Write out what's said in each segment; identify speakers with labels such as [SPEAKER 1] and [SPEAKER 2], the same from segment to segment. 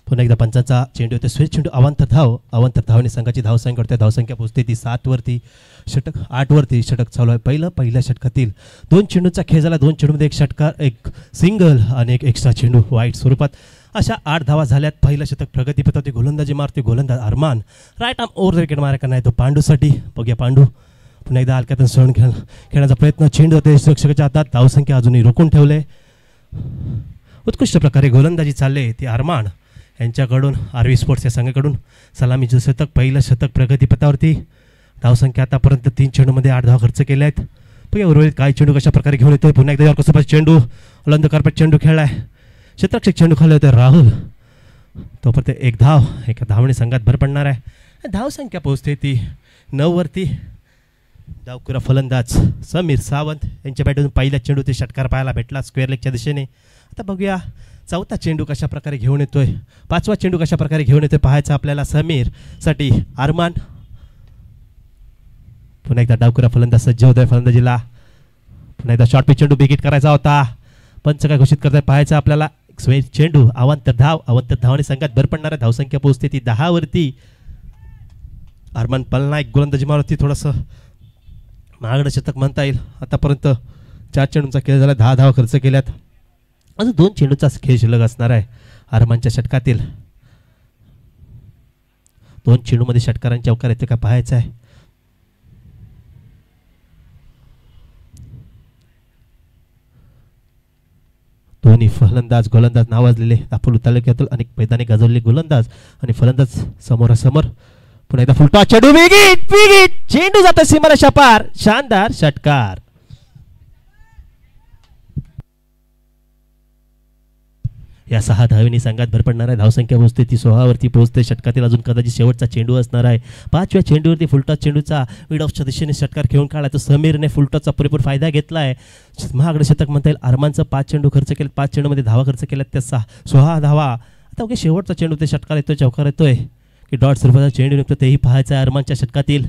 [SPEAKER 1] पुन्हा एकदा पंचांचा चेंडू येतो, स्वेच चेंडू अवांतर धावने संघाची धावसंख्या करते, धावसंख्या पोहोचते ती 7 वरती, षटक 8 वरती षटक चालू आहे. पहिल्या षटकातील 2 चेंडूचा खेळ झाला, 2 चेंडूमध्ये एक षटकार, एक सिंगल आणि एक एक्स्ट्रा चेंडू वाईट स्वरूपात. अशा 8 धावा झाल्यात. पहिलं शतक प्रगतीपथावरती गोलंदाजी मारते गोलंदाज Arman, right arm over the wicket मारा करणार तो पांडूसाठी. बघूया पांडू पुन्हा एकदा हलक्यातून सण खेळण्याचा प्रयत्न, चेंडू होते रक्षकाच्या हातात, धावसंख्या अजूनही रोखून ठेवले. उत्कृष्ट प्रकारे गोलंदाजी चालले ती अरमान यांच्याकडून. आरवी स्पोर्ट्स या संघाकडून सलामीचं शतक, पहिलं शतक प्रगतीपथावरती. धावसंख्या आतापर्यंत 3 चेंडूमध्ये 8 धावा खर्च केल्या आहेत. पण उर्वरित काही चेंडू कशा प्रकारे घेऊन येतोय. पुन्हा एकदा कसं चेंडू लंद कार्पेट चेंडू खेळलाय, क्षेत्ररक्षक चेंडू खाल्ले होते राहुल, तोपर्यंत एक धाव, एका धावणे संघात भर पडणार आहे. धावसंख्या पोहोचते ती 9 वरती. डावखुरा फलंदाज समीर सावंत यांच्या बॅटून पहिल्या चेंडू ते षटकार पाहायला भेटला स्क्वेअर लेगच्या दिशेने. आता बघूया चौथा चेंडू कशा प्रकारे घेऊन येतोय, 5वा चेंडू कशा प्रकारे घेऊन येतोय पाहायचं आपल्याला. समीरसाठी अरमान, पुन्हा एकदा डावखुरा फलंदाज सज्ज होतोय फलंदाजीला. पुन्हा एकदा शॉर्ट पिच चेंडू बिगिट करायचा होता, पंच काय घोषित करताय पाहायचं आपल्याला. स्वेच चेंडू अवांतर धावने संघात भर पडणार आहे. धावसंख्या पोहोचते ती 10 वरती. अरमान पलनायक गोलंदाजी मारती, थोडंसं महागडं शतक म्हणता येईल. आतापर्यंत 4 चेंडूंचा खेळ झाला, 10 धावा खर्च केल्यात. अजून 2 चेंडूचा खेळ शिल्लक असणार आहे अरमानच्या षटकातील. 2 चेंडूमध्ये षटकारांचे अवकार येते का पाहायचं आहे. दोन्ही फलंदाज गोलंदाज नावाजलेले दापोली तालुक्यातील अनेक मैदानी गाजवलेले गोलंदाज आणि फलंदाज समोरासमोर. पुन्हा एकदा फुलटॉस चेंडू, विकेट चेंडू जातो सीमारेषा पार, शानदार षटकार. या 6 धावेनी संघात भर पडणार आहे. धावसंख्या पोहोचते ती 16 वरती पोहोचते. षटकातील अजून कदाचित शेवटचा चेंडू असणार आहे. 5व्या चेंडूवरती फुलटॉस चेंडूचा मिड ऑफच्या दिशेने षटकार खेळून काढला, तर समीरने फुलटॉसचा पुरेपूर फायदा घेतला आहे. महागडं शतक म्हणता येईल. अरमानचं 5 चेंडू खर्च केले, 5 चेंडूमध्ये धावा खर्च केल्यात त्या 16 धावा. आता ओके शेवटचा चेंडू ते षटकार येतोय, चौकार येतोय की डॉट स्वरूपाचा चेंडू निघतो, तेही पाहायचं आहे अरमानच्या षटकातील.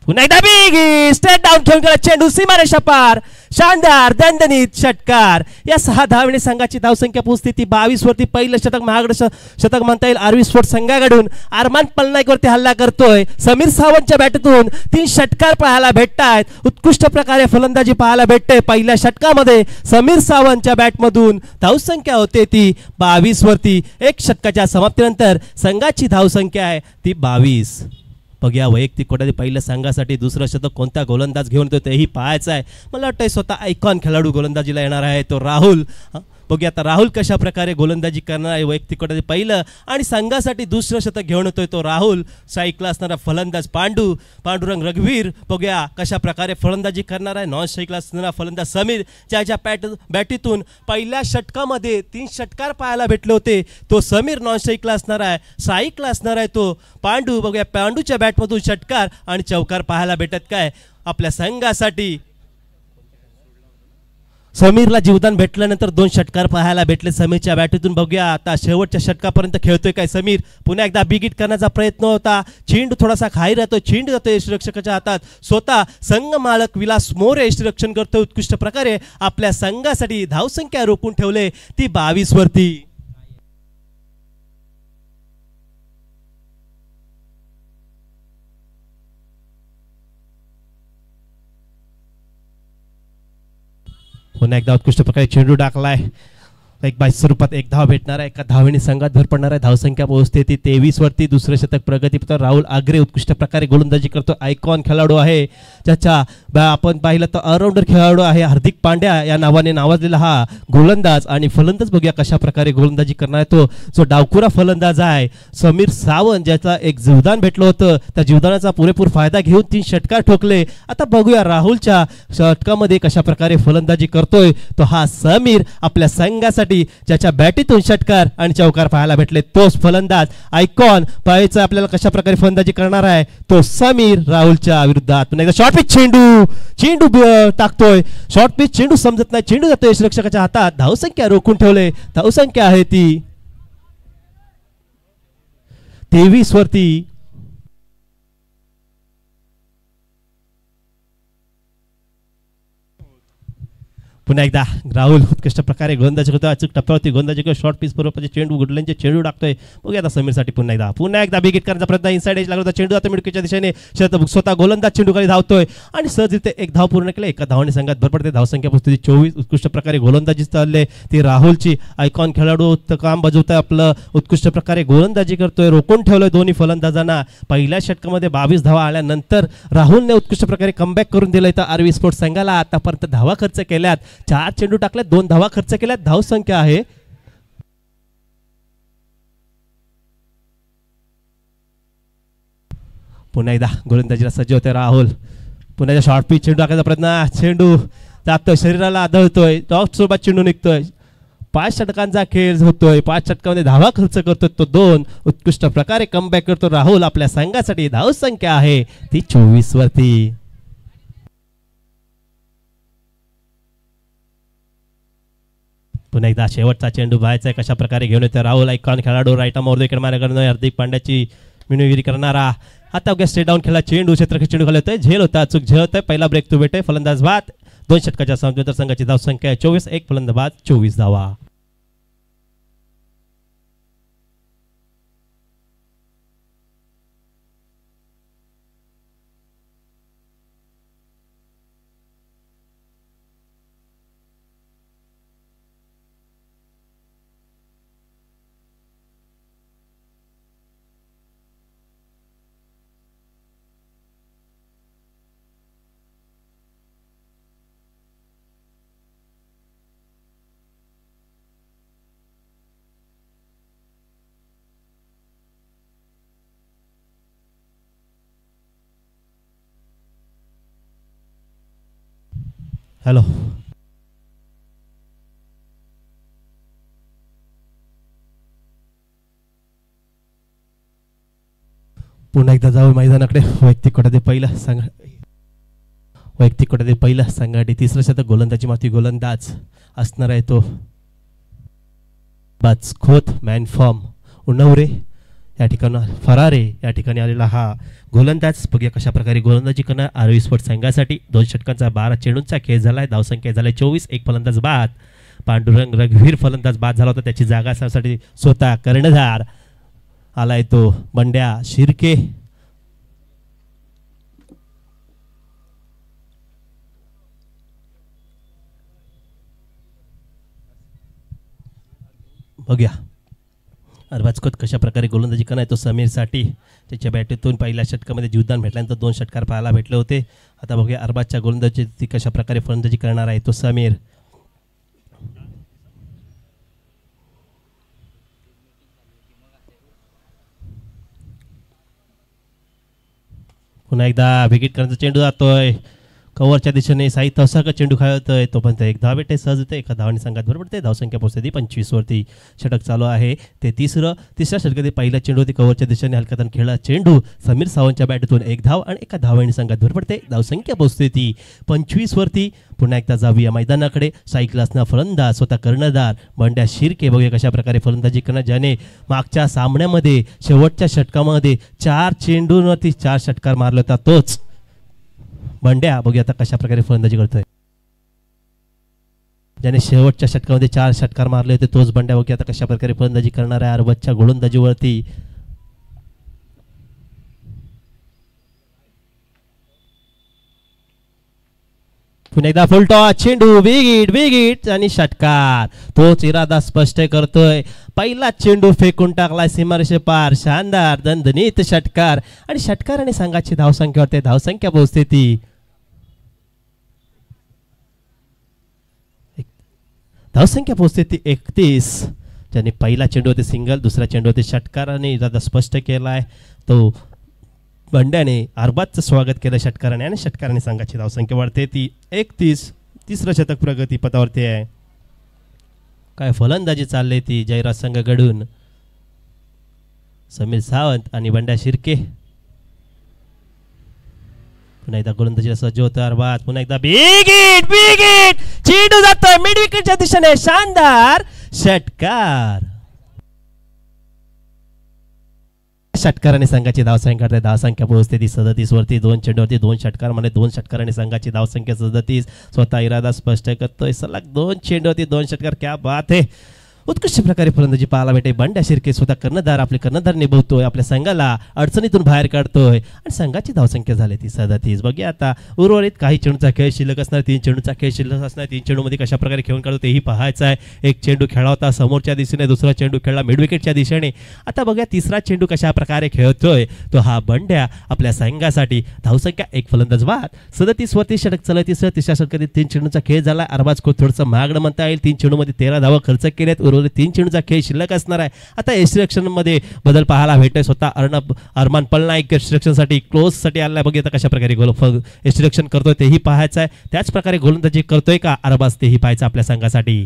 [SPEAKER 1] पुन्हा एकदा बिग स्ट्रेट डाऊन खेळून गेला चेंडू सीमारेषा पार, शानदार दणदणीत षटकार. या 6 धावणे संघाची धावसंख्या पोहोचते ती 22 वरती. पहिलं शतक महागडं शतक म्हणता येईल आरवी स्पोर्ट्स संघाकडून. अरमान पलनायक वरती हल्ला करतोय. समीर सावंतच्या बॅटतून 3 षटकार पाहायला भेटतायत. उत्कृष्ट प्रकारे फलंदाजी पाहायला भेटते. पहिल्या षटकामध्ये समीर सावंतच्या बॅटमधून धावसंख्या होते ती 22 वरती. 1 षटकाच्या समाप्तीनंतर संघाची धावसंख्या आहे ती 22. बघूया वैयक्तिक कोट्यातील पहिल्या संघासाठी दुसरं शतक कोणता गोलंदाज घेऊन येतो तेही पाहायचं आहे. मला वाटतं स्वतः आयकॉन खेळाडू गोलंदाजीला येणार आहे तो राहुल. बघूया आता राहुल कशा प्रकारे गोलंदाजी करणार आहे. वैयक्तिक कोट्यातील पहिलं आणि संघासाठी दुसरं शतक घेऊन येतोय तो राहुल. स्ट्राईकला असणारा फलंदाज पांडुरंग रघुवीर बघूया कशा प्रकारे फलंदाजी करणार आहे. नॉन स्ट्राईकला असणारा फलंदाज समीर, ज्याच्या बॅटीतून पहिल्या षटकामध्ये 3 षटकार पाहायला भेटले होते तो समीर नॉन स्ट्राईकला असणार आहे. स्ट्राईकला असणार आहे तो पांडू. बघूया पांडूच्या बॅटमधून षटकार आणि चौकार पाहायला भेटत काय आपल्या संघासाठी. समीरला जीवदान भेटल्यानंतर 2 षटकार पाहायला भेटले समीरच्या बॅटीतून. बघूया आता शेवटच्या षटकापर्यंत खेळतोय काय समीर. पुन्हा एकदा बिगिट करण्याचा प्रयत्न होता, चेंडू थोडासा खाली राहतो, चेंडू जातो यष्टिरक्षकाच्या हातात. स्वतः संघ मालक विलास मोरे यष्टिरक्षण करतोय. उत्कृष्ट प्रकारे आपल्या संघासाठी धावसंख्या रोखून ठेवले ती 22 वरती. पुन्हा एकदा उत्कृष्ट प्रकारे चेंडू टाकलाय. 1 स्वरूपात 1 धाव भेटणार आहे. एका धावेने संघात भर पडणार आहे. धावसंख्या पोहोचते ती 23 वरती. दुसरं शतक प्रगतीपथावर राहुल आग्रे उत्कृष्ट प्रकारे गोलंदाजी करतो. आयकॉन खेळाडू आहे, ज्याच्या आपण पाहिलं तर ऑलराऊंडर खेळाडू आहे. हार्दिक पांड्या या नावाने नावाजलेला हा गोलंदाज आणि फलंदाज बघूया कशा प्रकारे गोलंदाजी करणार आहे तो जो डावखुरा फलंदाज आहे समीर सावंत, ज्याचा एक जीवदान भेटलं होतं. त्या जीवदानाचा पुरेपूर फायदा घेऊन 3 षटकार ठोकले. आता बघूया राहुलच्या षटकामध्ये कशा प्रकारे फलंदाजी करतोय तो हा समीर. आपल्या संघासाठी ज्याच्या बॅटीतून षटकार आणि चौकार पाहायला भेटले तोच फलंदाज आयकॉन. पाहायचं आपल्याला कशा प्रकारे फलंदाजी करणार आहे तो समीर राहुलच्या विरुद्धात. पुन्हा एकदा शॉर्ट पिच चेंडू टाकतोय. शॉर्ट पिच चेंडू समजत नाही, चेंडू जातोय यष्टिरक्षकाच्या हातात. धावसंख्या रोखून ठेवले. धावसंख्या आहे ती 23 वरती. पुन्हा एकदा राहुल उत्कृष्ट प्रकारे गोलंदाजी करतोय, अचूक टप्प्यावरती गोलंदाजी करतो, शॉर्ट पीस बरोबर चेंडू गुडल्यांचे चेंडू टाकतोय. बघूया आता समीरसाठी पुन्हा एकदा बिग हिट करण्याचा प्रयत्न, इनसाइड एज लागला होता चेंडू, आता मिडकीच्या दिशेने स्वतः गोलंदाज चेंडू खाली धावतोय आणि सहज इथे एक धाव पूर्ण केले. एका धावाने संघात भर पडते. धावसंख्या पोहोचते 24. उत्कृष्ट प्रकारे गोलंदाजी चालले ती राहुलची. आयकॉन खेळाडू काम बजावतोय, आपलं उत्कृष्ट प्रकारे गोलंदाजी करतोय, रोखून ठेवलंय दोन्ही फलंदाजांना. पहिल्या षटकामध्ये 22 धावा आल्यानंतर राहुलने उत्कृष्ट प्रकारे कमबॅक करून दिलं. तर आरवी स्पोर्ट्स संघाला आतापर्यंत धावा खर्च केल्यात, 4 चेंडू टाकल्यात, 2 धावा खर्च केल्यात. धावसंख्या आहे पुन्हा एकदा गोलंदाजीला सज्ज होते राहुल. पुन्हा एकदा शॉर्ट पिच चेंडू टाकायचा प्रयत्न, चेंडू जातोय, शरीराला आदळतोय, टॉप सोबत चेंडू निघतोय. 5 षटकांचा खेळ होतोय, 5 षटकामध्ये धावा खर्च करतोय तो 2. उत्कृष्ट प्रकारे कमबॅक करतो राहुल आपल्या संघासाठी. धावसंख्या आहे ती 24 वरती. पुन्हा एकदा शेवटचा चेंडू बाहेरचा कशा प्रकारे घेऊन येतो राहुल. आयकॉन खेळाडू राईट आर्म इकडे मारे करणार, हार्दिक पांड्याची मिनुगिरी करणारा. आता अवघ्या स्ट्रेट डाऊन खेळला चेंडू, क्षेत्र चेंडू खाली होतोय, झेल होता, अचूक झेल होतोय. पहिला ब्रेक तू भेटे, फलंदाज बाद. 2 षटकाच्या समवेतर संघाची धावसंख्या 24. एक फलंदाज 24 धावा. हॅलो, पुन्हा एकदा जाऊ मैदानाकडे. वैयक्तिक कोट्यातील पहिला संघासाठी 3रं शतक. गोलंदाजी माती गोलंदाज असणार आहे तो बाज खोत मॅन फॉर्म उन्नवरे या ठिकाणी, फरारे या ठिकाणी आलेला हा गोलंदाज. बघूया कशा प्रकारे गोलंदाजी करणार आरवी स्पोर्ट्स संघासाठी. 2 षटकांचा 12 चेंडूंचा खेळ झालाय. धावसंख्या झालाय 24. एक फलंदाज बाद. पांडुरंग रघुवीर फलंदाज बाद झाला होता, त्याची जागा साठी स्वतः कर्णधार आलाय तो बंड्या शिर्के. बघूया अरबाजकोत कशा प्रकारे गोलंदाजी करणार तो समीरसाठी. त्याच्या बॅटीतून पहिल्या षटकामध्ये जीवदान भेटल्यानंतर 2 षटकार पाहायला भेटले होते. आता बघूया अरबाजच्या गोलंदाजी ती कशा प्रकारे फलंदाजी करणार आहे तो समीर. पुन्हा एकदा विकेट करण्याचा चेंडू जातोय कव्हरच्या दिशेने. साई तवसाकर चेंडू खेळतोय, तो पण एक धाव भेटे सहज होते. एका धावाने संघात भर पडते. धावसंख्या पोहोचते 25 वरती. षटक चालू आहे ते तिसऱ्या षटकातील पहिला चेंडू होती कव्हरच्या दिशेने हलकातून खेळला चेंडू. समीर सावंतच्या बॅटतून 1 धाव आणि एका धावाने संघात भर पडते. धावसंख्या पोहोचते ती 25 वरती. पुन्हा एकदा जाऊया मैदानाकडे. साई क्लासना फलंदाज स्वतः कर्णधार बंड्या शिर्के. बघूया कशा प्रकारे फलंदाजी करणार, ज्याने मागच्या सामन्यामध्ये शेवटच्या षटकामध्ये 4 चेंडूंवरती 4 षटकार मारले होता तोच बंड्या. बघूया आता कशा प्रकारे फलंदाजी करतोय, ज्याने शेवटच्या षटकामध्ये 4 षटकार मारले होते तोच बंड्या. बघूया आता कशा प्रकारे फलंदाजी करणार आहे अरबाजच्या गोलंदाजीवरती. पुन्हा एकदा फुलटॉस चेंडू, विकेट आणि षटकार. तोच इरादा स्पष्ट करतोय. पहिला चेंडू फेकून टाकला सीमारेषे पार. शानदार दणदणीत षटकार आणि षटकाराने संघाची धावसंख्यावरती धावसंख्या पोहोचते ती धावसंख्या पोहोचते ती 31. ज्याने पहिला चेंडू होते सिंगल, दुसरा चेंडू होते षटकाराने इरादा स्पष्ट केलाय तो बंड्याने. अरबाजचं स्वागत केलं षटकाराने आणि षटकाराने संघाची धावसंख्या वाढते ती 31. 3रं शतक प्रगती पथावरती आहे. काय फलंदाजी चालली ती जयराज संघ घडून. समीर सावंत आणि बंड्या शिर्के. पुन्हा एकदा गोलंदाजीला सज्ज होतं अरबाज. पुन्हा एकदा बिग हिट चेंडू जातोय मिड विकेटच्या दिशेने. शानदार षटकार. षटकार आणि संघाची धावसंख्या करते धावसंख्या पोहोचते ती 37 वरती 2 चेंडूवरती 2 षटकार मध्ये 2 षटकार आणि संघाची धावसंख्या 37 स्वतः इरादा स्पष्ट करतोय सलग 2 चेंडूवरती 2 षटकार क्या बात है उत्कृष्ट प्रकारे फलंदाजी पाहायला भेटे बंड्या शिर्के स्वतः कर्णधार आपले कर्णधार निभवतोय आपल्या संघाला अडचणीतून बाहेर काढतोय आणि संघाची धावसंख्या झाली ती 37 बघूया आता उर्वरित काही चेंडूचा खेळ शिल्लक असणार 3 चेंडूचा खेळ शिल्लक असणार 3 चेंडूमध्ये कशा प्रकारे खेळून काढतो तेही पाहायचं आहे एक चेंडू खेळला होता समोरच्या दिशेने दुसरा चेंडू खेळला मिड विकेटच्या दिशेने आता बघूया तिसरा चेंडू कशा प्रकारे खेळतोय तो हा बंड्या आपल्या संघासाठी धावसंख्या एक फलंदाज बाद 37 वरती षटक चालू तिसऱ्या षटकात 3 चेंडूचा खेळ झाला अरबाज को थोडंसं महागडं म्हणता येईल 3 चेंडूमध्ये 13 धावा खर्च केल्यात 3 चेंडूचा खेळ शिल्लक असणार आहे आता एक्स्ट्रॅक्शन मध्ये बदल पाहायला भेटतोय स्वतः अरमान पलनाईक एक्स्ट्रॅक्शन साठी क्लोज साठी आलाय बघितलं कशा प्रकारे एक्स्ट्रॅक्शन करतोय तेही पाहायचं आहे त्याच प्रकारे गोलंदाजी करतोय का अरबाज तेही पाहायचं आपल्या संघासाठी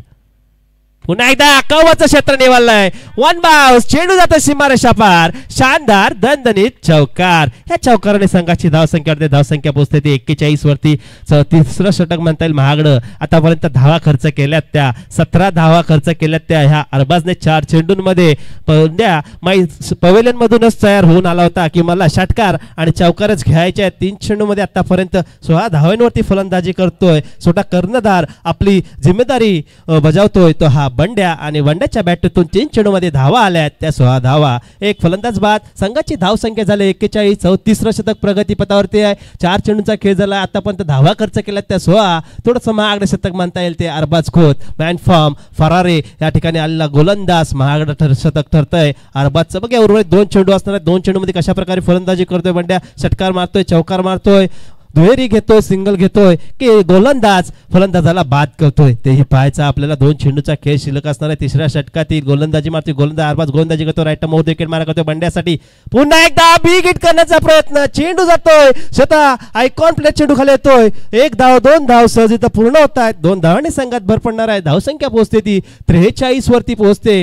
[SPEAKER 1] पुन्हा एकदा कवच क्षेत्र निवडलंय 1 बाउन्स चेंडू जातो सीमारेषा पार शानदार दणदणीत चौकार या चौकाराने संघाची धावसंख्या पोहोचते ती 41 वरती तिसरं षटक म्हणता येईल महागडं आतापर्यंत धावा खर्च केल्यात त्या 17 धावा खर्च केल्यात त्या ह्या अरबाजने 4 चेंडूंमध्ये पवेलियन मधूनच तयार होऊन आला होता की मला षटकार आणि चौकारच घ्यायचे आहेत 3 चेंडूमध्ये आतापर्यंत 16 धावांवरती फलंदाजी करतोय स्वतः कर्णधार आपली जिम्मेदारी बजावतोय तो हा बंड्या आणि बंड्याच्या बॅटतून 3 चेंडूमध्ये धावा आल्या त्या 16 धावा एक फलंदाज बाद संघाची धावसंख्या झाली 41 34 षटक प्रगतीपथावरती आहे 4 चेंडूचा खेळ झाला आतापर्यंत धावा खर्च केल्यात त्या 16 थोडंसं महागडं शतक म्हणता येईल ते अरबाज खोत मॅन फॉर्म फरारे या ठिकाणी आलेला गोलंदाज महागडं शतक ठरतंय अरबाजचं बघा उर्वरित 2 चेंडू असणार आहेत 2 चेंडूमध्ये कशा प्रकारे फलंदाजी करतोय बंड्या षटकार मारतोय चौकार मारतोय दुहेरी घेतोय सिंगल घेतोय की गोलंदाज फलंदाजाला बाद करतोय तेही पाहायचं आपल्याला 2 चेंडूचा खेळ शिल्लक असणार आहे तिसऱ्या षटकातील गोलंदाजी मारतोय गोलंदाज अरबाज गोलंदाजी करतो राईट मोर विकेट मारा करतोय बंड्यासाठी पुन्हा एकदा बिग हिट करण्याचा प्रयत्न चेंडू जातोय स्वतः आयकॉन प्ले चेंडू खाली येतोय 1 धाव 2 धाव सहज इथं पूर्ण होत आहेत 2 धावांनी संघात भर पडणार आहे धावसंख्या पोहोचते ती 43 वरती पोहोचते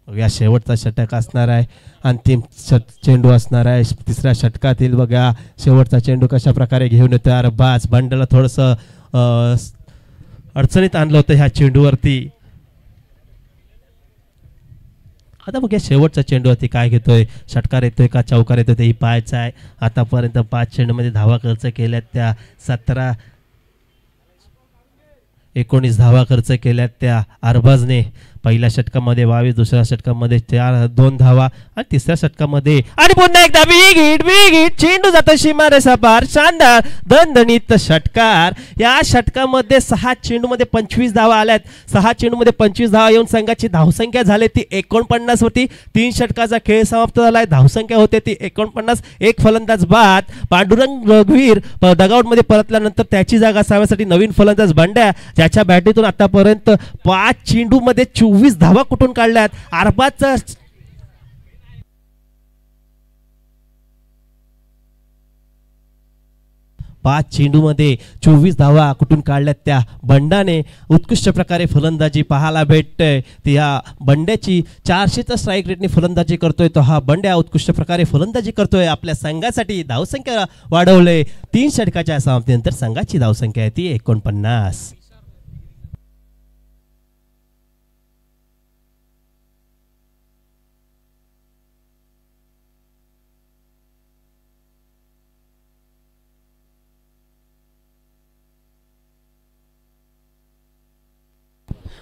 [SPEAKER 1] या शेवटचा षटक असणार आहे अंतिम चेंडू असणार आहे तिसऱ्या षटकातील बघा शेवटचा चेंडू कशा प्रकारे घेऊन येतो अरबाज बंडला थोडंसं अडचणीत आणलं होतं ह्या चेंडूवरती आता बघा शेवटचा चेंडूवरती काय घेतोय षटकार येतोय का चौकार येतोय तेही पाहायचं आहे आतापर्यंत 5 चेंडूमध्ये धावा खर्च केल्यात त्या 17 19 धावा खर्च केल्यात त्या अरबाजने पहिल्या षटकामध्ये 22 दुसऱ्या षटकामध्ये 2 धावा आणि तिसऱ्या षटकामध्ये आणि पुन्हा एकदा बिग हिट चेंडू जातो सीमारेषा पार शानदार दणदणीत षटकार या षटकामध्ये 6 चेंडूमध्ये 25 धावा आल्यात 6 चेंडूमध्ये 25 धावा येऊन संघाची धावसंख्या झाली ती 49 वरती 3 षटकाचा खेळ समाप्त झालाय धावसंख्या होते ती 49 एक फलंदाज बाद पांडुरंग रघुवीर डगआउट मध्ये परतल्यानंतर त्याची जागा सावण्यासाठी नवीन फलंदाज बंड्या ज्याच्या बॅटीतून आतापर्यंत 5 चेंडूमध्ये 24 धावा कुठून काढल्यात अरबाजचा 5 चेंडूमध्ये 24 धावा कुठून काढल्यात त्या बंडाने उत्कृष्ट प्रकारे फलंदाजी पाहायला भेटते त्या बंड्याची 400चा स्ट्राईक रेटने फलंदाजी करतोय तो हा बंड्या उत्कृष्ट प्रकारे फलंदाजी करतोय आपल्या संघासाठी धावसंख्या वाढवले 3 षटकाच्या समाप्तीनंतर संघाची धावसंख्या आहे ती 49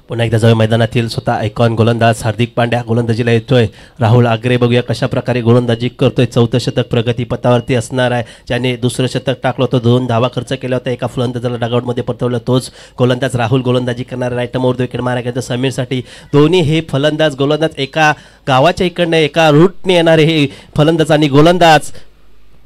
[SPEAKER 1] पुन्हा एकदा जाऊ मैदानातील स्वतः आयकॉन गोलंदाज हार्दिक पांड्या गोलंदाजीला येतोय राहुल आग्रे बघूया कशा प्रकारे गोलंदाजी करतोय 4थं शतक प्रगतीपथावरती असणार आहे ज्याने दुसरं शतक टाकलं होतं 2 धावा खर्च केला होता एका फलंदाजाला डगआउटमध्ये परतवलं तोच गोलंदाज राहुल गोलंदाजी करणारा राईट मोर विकेट मारायचं समीरसाठी दोन्ही हे फलंदाज गोलंदाज एका गावाच्या इकडनं एका रूटने येणारे हे फलंदाज आणि गोलंदाज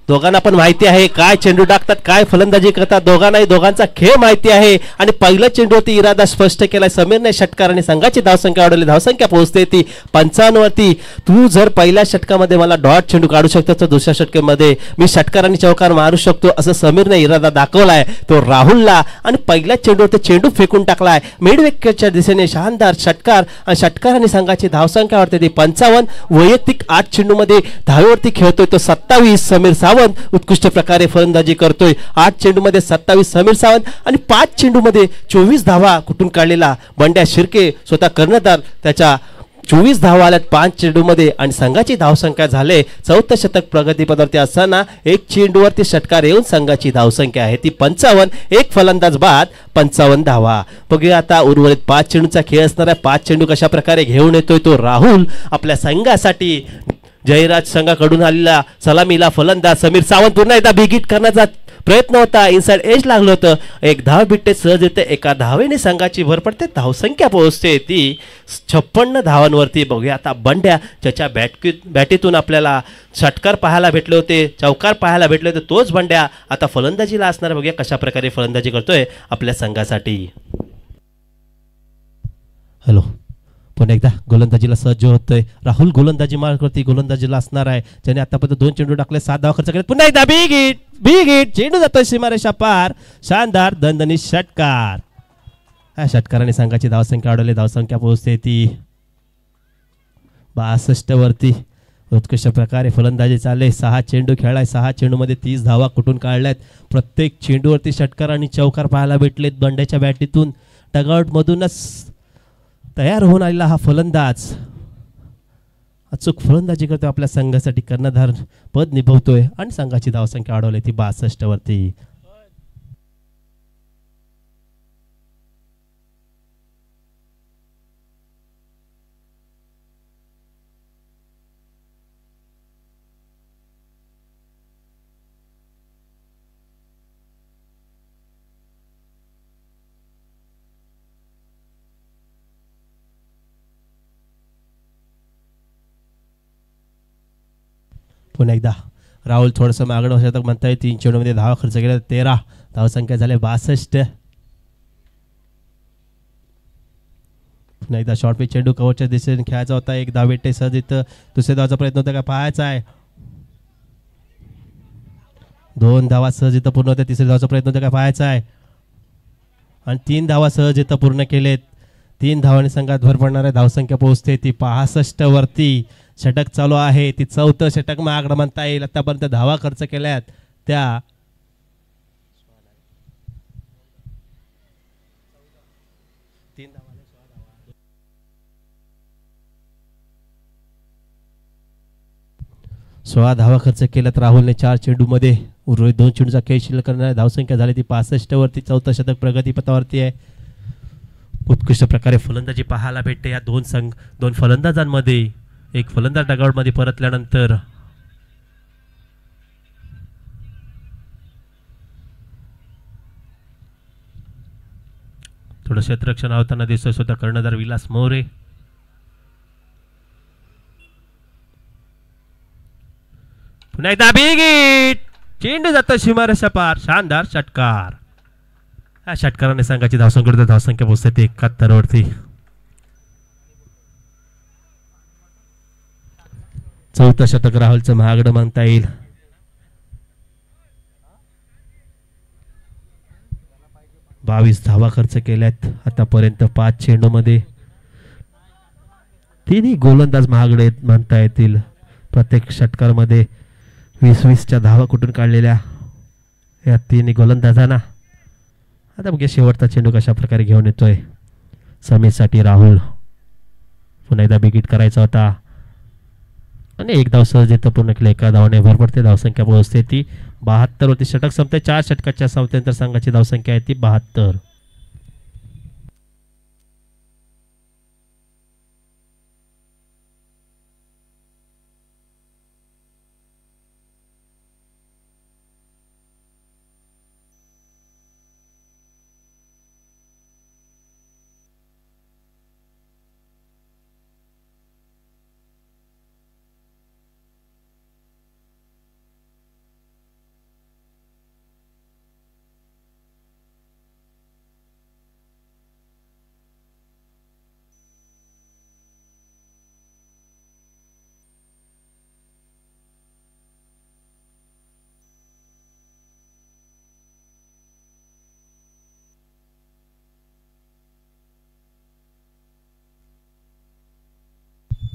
[SPEAKER 1] दोघांना पण माहिती आहे काय चेंडू टाकतात काय फलंदाजी करतात दोघांनाही दोघांचा खेळ माहिती आहे आणि पहिल्या चेंडूवरती इरादा स्पष्ट केलाय समीरने षटकार आणि संघाची धावसंख्या वाढवली धावसंख्या पोहोचते ती 55 वरती तू जर पहिल्या षटकामध्ये मला डॉट चेंडू काढू शकतो तर दुसऱ्या षटकामध्ये मी षटकार आणि चौकार मारू शकतो असं समीरने इरादा दाखवलाय तो राहुलला आणि पहिल्या चेंडूवरती चेंडू फेकून टाकलाय मिड विकेटच्या दिशेने शानदार षटकार आणि संघाची धावसंख्या वाढते ती 55 वैयक्तिक 8 चेंडूमध्ये धावेवरती खेळतोय तो 27 समीर सावंत उत्कृष्ट प्रकारे फलंदाजी करतोय. 8 चेंडूमध्ये 27 समीर सावंत आणि 5 चेंडूमध्ये 24 धावा कुठून काढलेला बंड्या शिर्के स्वतः कर्णधार. त्याच्या 24 धावा आल्यात 5 चेंडूमध्ये आणि संघाची धावसंख्या झाले 4थं शतक प्रगतीपथावरती असताना 1 चेंडूवरती षटकार येऊन संघाची धावसंख्या आहे ती 55. एक फलंदाज बाद 55 धावा. बघूया आता उर्वरित 5 चेंडूचा खेळ असणार आहे. 5 चेंडू कशा प्रकारे घेऊन येतोय तो राहुल आपल्या संघासाठी. जयराज संघाकडून आलेला सलामीला फलंदाज समीर सावंत पुन्हा एकदा बिग हिट करण्याचा प्रयत्न होता. इनसाइड एज लागलं होतं. एक धाव भेटते सहज येते. एका धावेने संघाची भर पडते. धावसंख्या पोहोचते ती 56 धावांवरती. बघूया आता बंड्या ज्याच्या बॅटीतून आपल्याला षटकार पाहायला भेटले होते, चौकार पाहायला भेटले होते, तोच बंड्या आता फलंदाजीला असणार. बघूया कशा प्रकारे फलंदाजी करतोय आपल्या संघासाठी. हॅलो, पुन्हा एकदा गोलंदाजीला सज्ज होतोय राहुल. गोलंदाजी मार्गवरती गोलंदाजीला असणार आहे, ज्याने आतापर्यंत 2 चेंडू टाकले, 7 धावा खर्च केले. पुन्हा एकदा बिग हिट चेंडू जातोय सीमारेषा पार. शानदार दणदणीत षटकार. या षटकाराने संघाची धावसंख्या वाढवली. धावसंख्या पोहोचते ती 62 वरती. उत्कृष्ट प्रकारे फलंदाजी चालले. 6 चेंडू खेळलाय. 6 चेंडूमध्ये 30 धावा कुठून काढल्यात. प्रत्येक चेंडूवरती षटकार आणि चौकार पाहायला भेटलेत बंड्याच्या बॅटीतून. डगआउट मधूनच तयार होऊन आलेला हा फलंदाज अचूक फलंदाजी करतोय आपल्या संघासाठी. कर्णधार पद निभवतोय आणि संघाची धावसंख्या वाढवली ती 62 वरती. पुन्हा एकदा राहुल थोडंसं मागणं शतक म्हणता येईल. 3 चेंडूमध्ये धावा खर्च केला. 13 धावसंख्या झाले 62. पुन्हा एकदा शॉर्ट पिच चेंडू कव्हरच्या दिशेने खेळायचा होता. एक धाव भेटते सहज. इथं दुसऱ्या धावाचा प्रयत्न होता का पाहायचा आहे. 2 धावा सहज इथं पूर्ण होत्या. तिसऱ्या धावाचा प्रयत्न होता का पाहायचा आहे आणि 3 धावा सहज इथं पूर्ण केलेत. 3 धावांनी संघात भर पडणार आहे. धावसंख्या पोहोचते ती 65 वरती. षटक चालू आहे. ती 4थं षटक मागणं म्हणता येईल. आतापर्यंत धावा खर्च केल्यात त्या 16 धावा खर्च केल्यात राहुलने 4 चेंडूमध्ये. उर्वरित 2 चेंडूचा खेळ शिल्लक करणारी धावसंख्या झाली ती 65 वरती. 4थं शतक प्रगतीपथावरती आहे. उत्कृष्ट प्रकारे फलंदाजी पाहायला भेटते या दोन फलंदाजांमध्ये. एक फलंदाज डगआउट मध्ये परतल्यानंतर थोडं क्षेत्ररक्षण होताना दिसतोय स्वतः कर्णधार विलास मोरे. पुन्हा एकदा बिग हिट चेंडू जातो सीमारेषा पार. शानदार षटकार. या षटकाराने संघाची धावसंख्या पोहोचते 71 वरती. 4थं शतक राहुलचं महागडं मानता येईल. बावीस धावा खर्च केल्यात आतापर्यंत 5 चेंडूमध्ये. 3 गोलंदाज महागडे मानता येतील. प्रत्येक षटकारामध्ये 20-20च्या धावा कुठून काढलेल्या या 3 गोलंदाजांना. आता बघा शेवटचा चेंडू कशा प्रकारे घेऊन येतोय समीरसाठी राहुल. पुन्हा एकदा बिग हिट करायचा होता आणि एक धाव सहज येतं पूर्ण केलं. एका धावाने भर पडते. धावसंख्या पोहोचते ती 72 वरती. षटक संपते. 4 षटकाच्या संपत्यानंतर संघाची धावसंख्या आहे ती 72.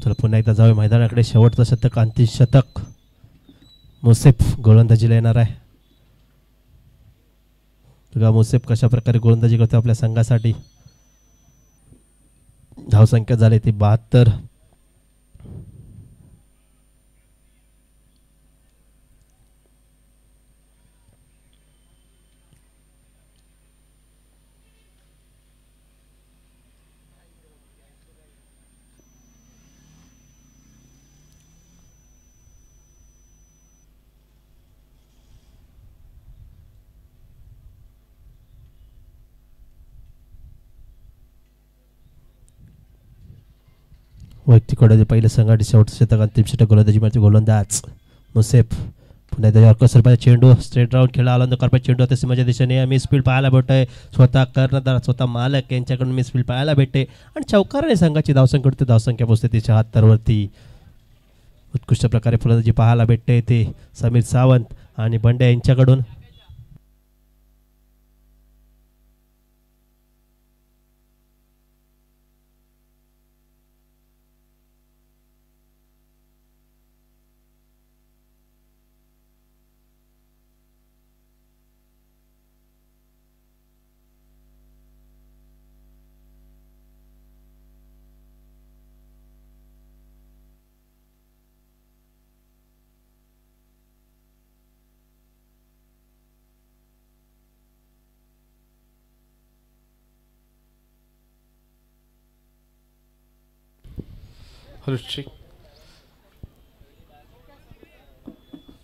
[SPEAKER 1] चला पुन्हा एकदा जाऊया मैदानाकडे. शेवटचं शतक, अंतिम शतक. मुसेफ गोलंदाजीला येणार आहे. बघा मुसेफ कशा प्रकारे गोलंदाजी करतो आपल्या संघासाठी. धावसंख्या झाली ती 72. वैयक्तिक गोलंदाजी पहिले संघाची शेवटचं शतक अंतिम षटक गोलंदाजी मध्ये गोलंदाज मुसेफ. पुन्हा एकदा यॉर्कर सरपाचा चेंडू स्ट्रेट राऊंड खेळला आला करपा चेंडू आता सीमाच्या दिशेने मिसफील्ड पाहायला भेटतोय. स्वतः कर्णधार स्वतः मालक यांच्याकडून मिसफील्ड पाहायला भेटते आणि चौकाराने संघाची धावसंख्या धावसंख्या पोहोचते ती 76 वरती. उत्कृष्ट प्रकारे फलंदाजी पाहायला भेटते ते समीर सावंत आणि बंड्या यांच्याकडून.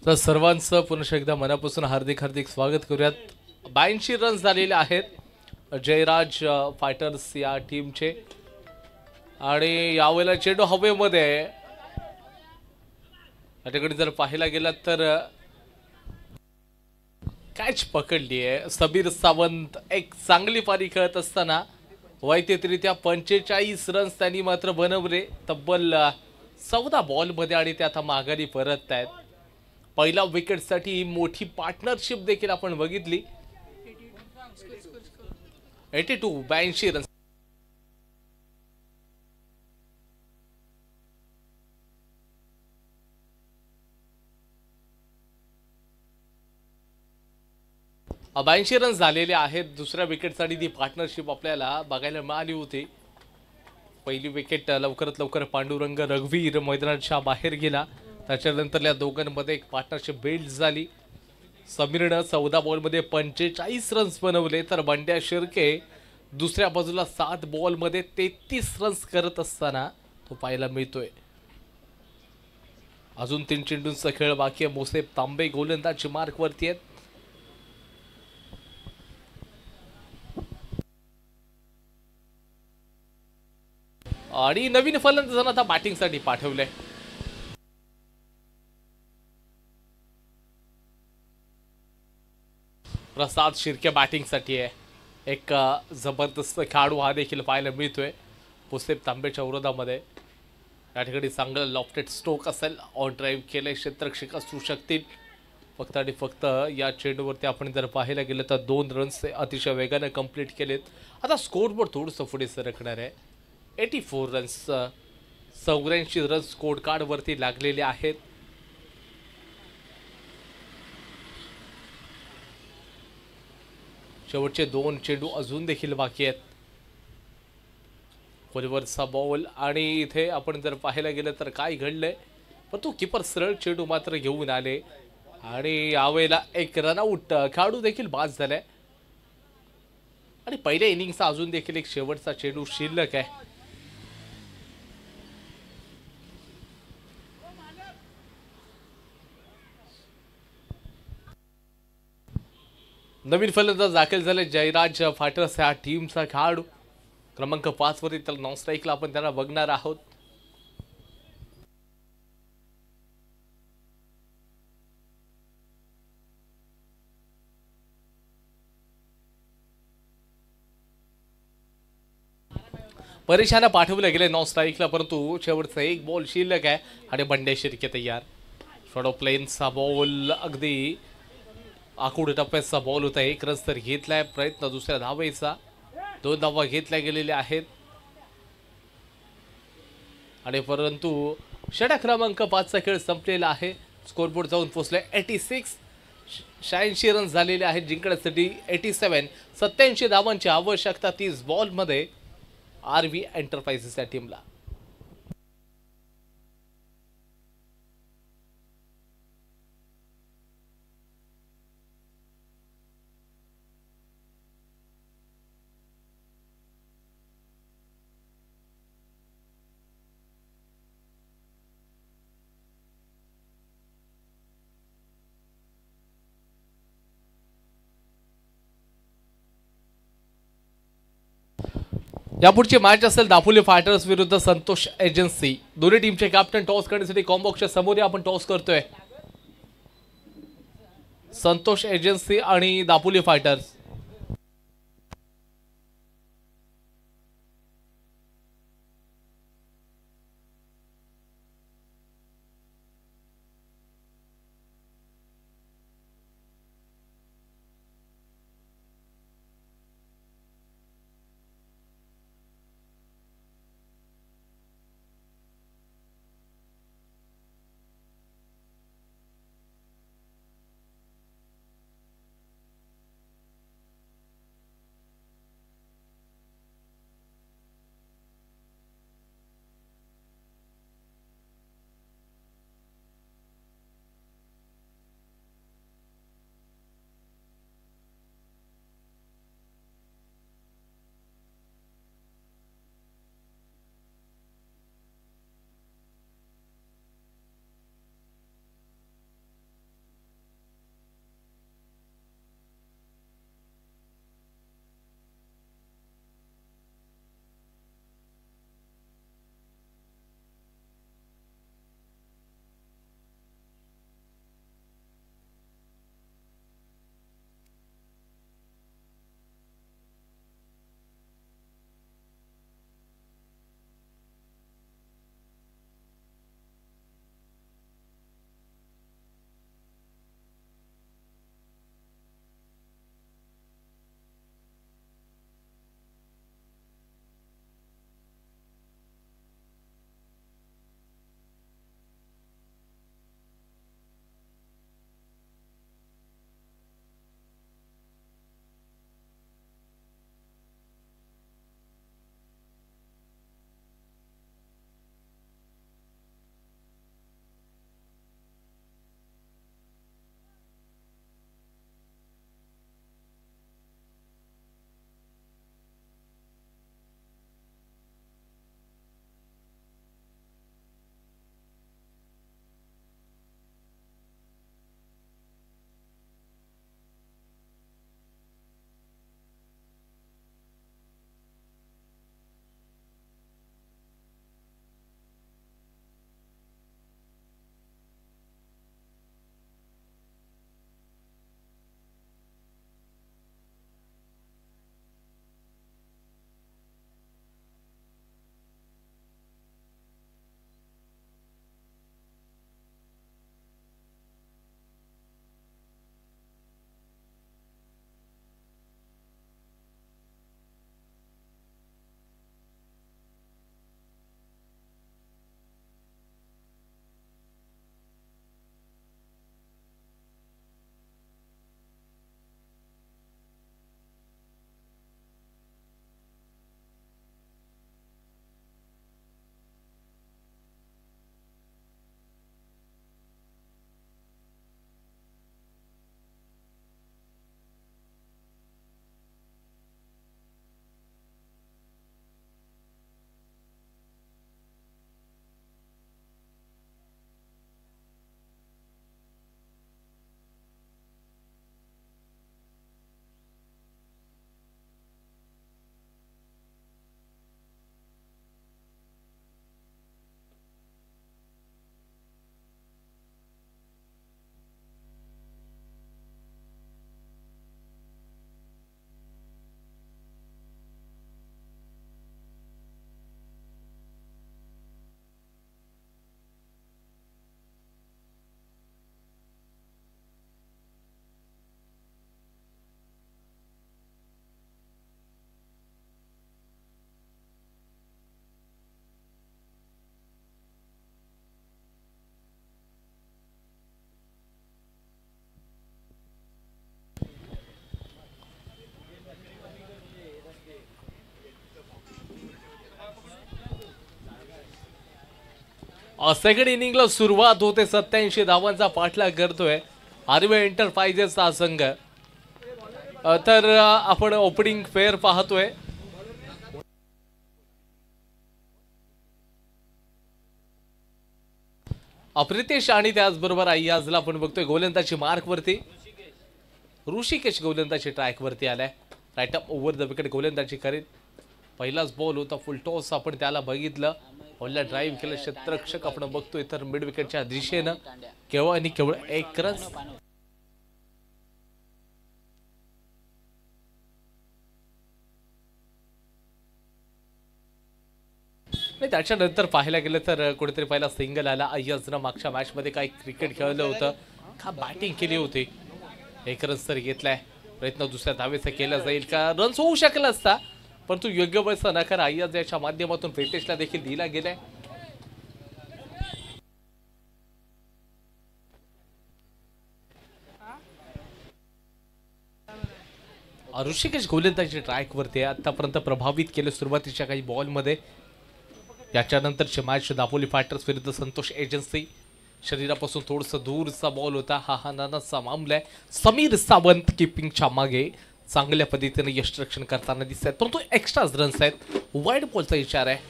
[SPEAKER 2] तर सर्वांचं पुन्हा एकदा मनापासून हार्दिक हार्दिक स्वागत करूयात. 82 रन्स झालेले आहेत जयराज फायटर्स या टीमचे आणि यावेळेला चेंडू हवेमध्ये या ठिकाणी जर पाहायला गेलात तर कॅच पकडली आहे. समीर सावंत एक चांगली पारी खेळत असताना वैयक्तिकरित्या 45 रन्स त्यांनी मात्र बनवले तब्बल 14 बॉलमध्ये आणि ते आता माघारी परत आहेत. पहिला विकेटसाठी मोठी पार्टनरशिप देखील आपण बघितली. 82 रन्स. अब 82 रन्स झालेले आहेत. दुसऱ्या विकेटसाठी ती पार्टनरशिप आपल्याला बघायला मिळाली होती. पहिली विकेट लवकरात लवकर पांडुरंग रघुवीर मैदानाच्या बाहेर गेला. त्याच्यानंतर या दोघांमध्ये एक पार्टनरशिप बिल्ड झाली. समीरनं 14 बॉलमध्ये 45 रन्स बनवले तर बंड्या शिर्के दुसऱ्या बाजूला 7 बॉलमध्ये 33 रन्स करत असताना तो पाहायला मिळतोय. अजून 3 चेंडूंचा खेळ बाकी आहे. मुसेफ तांबे गोलंदाजी मार्कवरती आहेत. आणि नवीन फलंदाजांना आता बॅटिंगसाठी पाठवलंय. प्रसाद शिर्के बॅटिंगसाठी आहे. एक जबरदस्त खेळाडू हा देखील पाहायला मिळतोय मुसेफ तांबेच्या विरोधामध्ये. या ठिकाणी चांगलं लॉफ्टेड स्ट्रोक असेल. ऑन ड्राईव्ह केले क्षेत्ररक्षक असू शकतील. फक्त आणि फक्त या चेंडूवरती आपण जर पाहायला गेलं तर 2 रन्स अतिशय वेगाने कंप्लीट केलेत. आता स्कोरबोर्ड थोडंसं पुढे सरकणार आहे. 84 रन्स 84 रन्स स्कोर कार्ड वरती लागलेले आहेत. शेवटचे 2 चेंडू अजून देखील बाकी आहेत. खोलीवरचा बॉल आणि इथे आपण जर पाहायला गेलं तर काय घडलंय पण तो कीपर सरळ चेंडू मात्र घेऊन आले आणि यावेळेला एक रनआउट खेळाडू देखील बाद झालाय. आणि पहिल्या इनिंगचा अजून देखील एक शेवटचा चेंडू शिल्लक आहे. नवीन फलंदाज दाखल झाले जयराज फायटर्स ह्या टीमचा खेळाडू क्रमांक 5 वरती तर नॉन स्ट्राईकला आपण त्यांना बघणार आहोत. परेशान पाठवले गेले नॉन स्ट्राईकला परंतु शेवटचा एक बॉल शिल्लक आहे आणि बंड्या शिर्के तयार. शॉर्ट ऑफ प्लेनचा बॉल अगदी आखूड टप्प्याचा बॉल होता. 1 रन तर घेतलाय. प्रयत्न दुसऱ्या धावेचा 2 धावा घेतल्या गेलेल्या आहेत आणि परंतु षटक क्रमांक 5चा खेळ संपलेला आहे. स्कोरबोर्ड जाऊन पोहोचले 86. 86 रन झालेले आहेत जिंकण्यासाठी. 87 87 धावांची आवश्यकता 30 बॉलमध्ये RV एंटरप्राइजेस या टीमला. यापुढची मॅच असेल दापोली फायटर्स विरुद्ध संतोष एजन्सी. दोन्ही टीमचे कॅप्टन टॉस करण्यासाठी कॉम्बॉक्सच्या समोर आपण टॉस करतोय. संतोष एजन्सी आणि दापोली फायटर्स. सेकंड इनिंगला सुरुवात होते. 87 धावांचा पाठलाग करतोय आर्वी एंटरप्राइजेसचा संघ. तर आपण ओपनिंग फेअर पाहतोय. अप्रितेश आणि त्याचबरोबर अय्याजला आपण बघतोय गोलंदाजी मार्क वरती. ऋषिकेश गोलंदाजी ट्रॅक वरती आलाय. Right up over the wicket गोलंदाजी करेल. पहिलाच बॉल होता फुल टॉस आपण त्याला बघितलं. बॉलला ड्राईव्ह केलं क्षेत्ररक्षक आपण बघतोय. तर मिड विकेटच्या दिशेनं केवळ आणि केवळ एक रन. त्याच्यानंतर पाहायला गेलं तर कुठेतरी पहिला सिंगल आला. अय्याजनं मागच्या मॅच मध्ये काही क्रिकेट खेळलं होतं का बॅटिंग केली होती. एक रन तर घेतलाय. प्रयत्न दुसऱ्या धावेचा केला जाईल का. रन्स होऊ शकला असता परंतु योग्य बळचा नकार अय्याज याच्या माध्यमातून प्रितेशला देखील दिला गेलाय. ऋषिकेश गोलंदाजी ट्रॅक वरती आतापर्यंत प्रभावित केले सुरुवातीच्या काही बॉल मध्ये. याच्यानंतरचे मॅच दापोली फायटर्स विरुद्ध संतोष एजन्सी. शरीरापासून थोडंसं दूरचा बॉल होता. हा नानाचा मामला आहे. समीर सावंत किपिंगच्या मागे चांगल्या पद्धतीने यष्टिरक्षण करताना दिसत आहेत परंतु एक्स्ट्रा रन्स आहेत. वाईड बॉलचा इशारा आहे.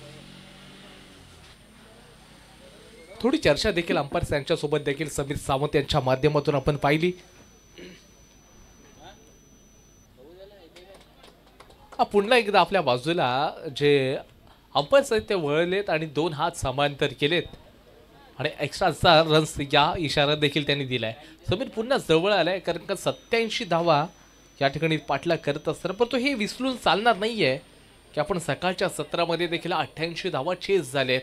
[SPEAKER 2] थोडी चर्चा देखील अंपायर्स यांच्यासोबत देखील समीर सावंत यांच्या माध्यमातून आपण पाहिली. पुन्हा एकदा आपल्या बाजूला जे अंपायर्स आहेत ते वळलेत आणि 2 हात समांतर केलेत आणि एक्स्ट्राचा रन्स या इशारा देखील त्यांनी दिलाय. समीर पुन्हा जवळ आलाय कारण का 87 धावा या ठिकाणी पाठलाग करत असताना परंतु हे विसरून चालणार नाहीये की आपण सकाळच्या सत्रामध्ये देखील 88 धावा चेस झालेत.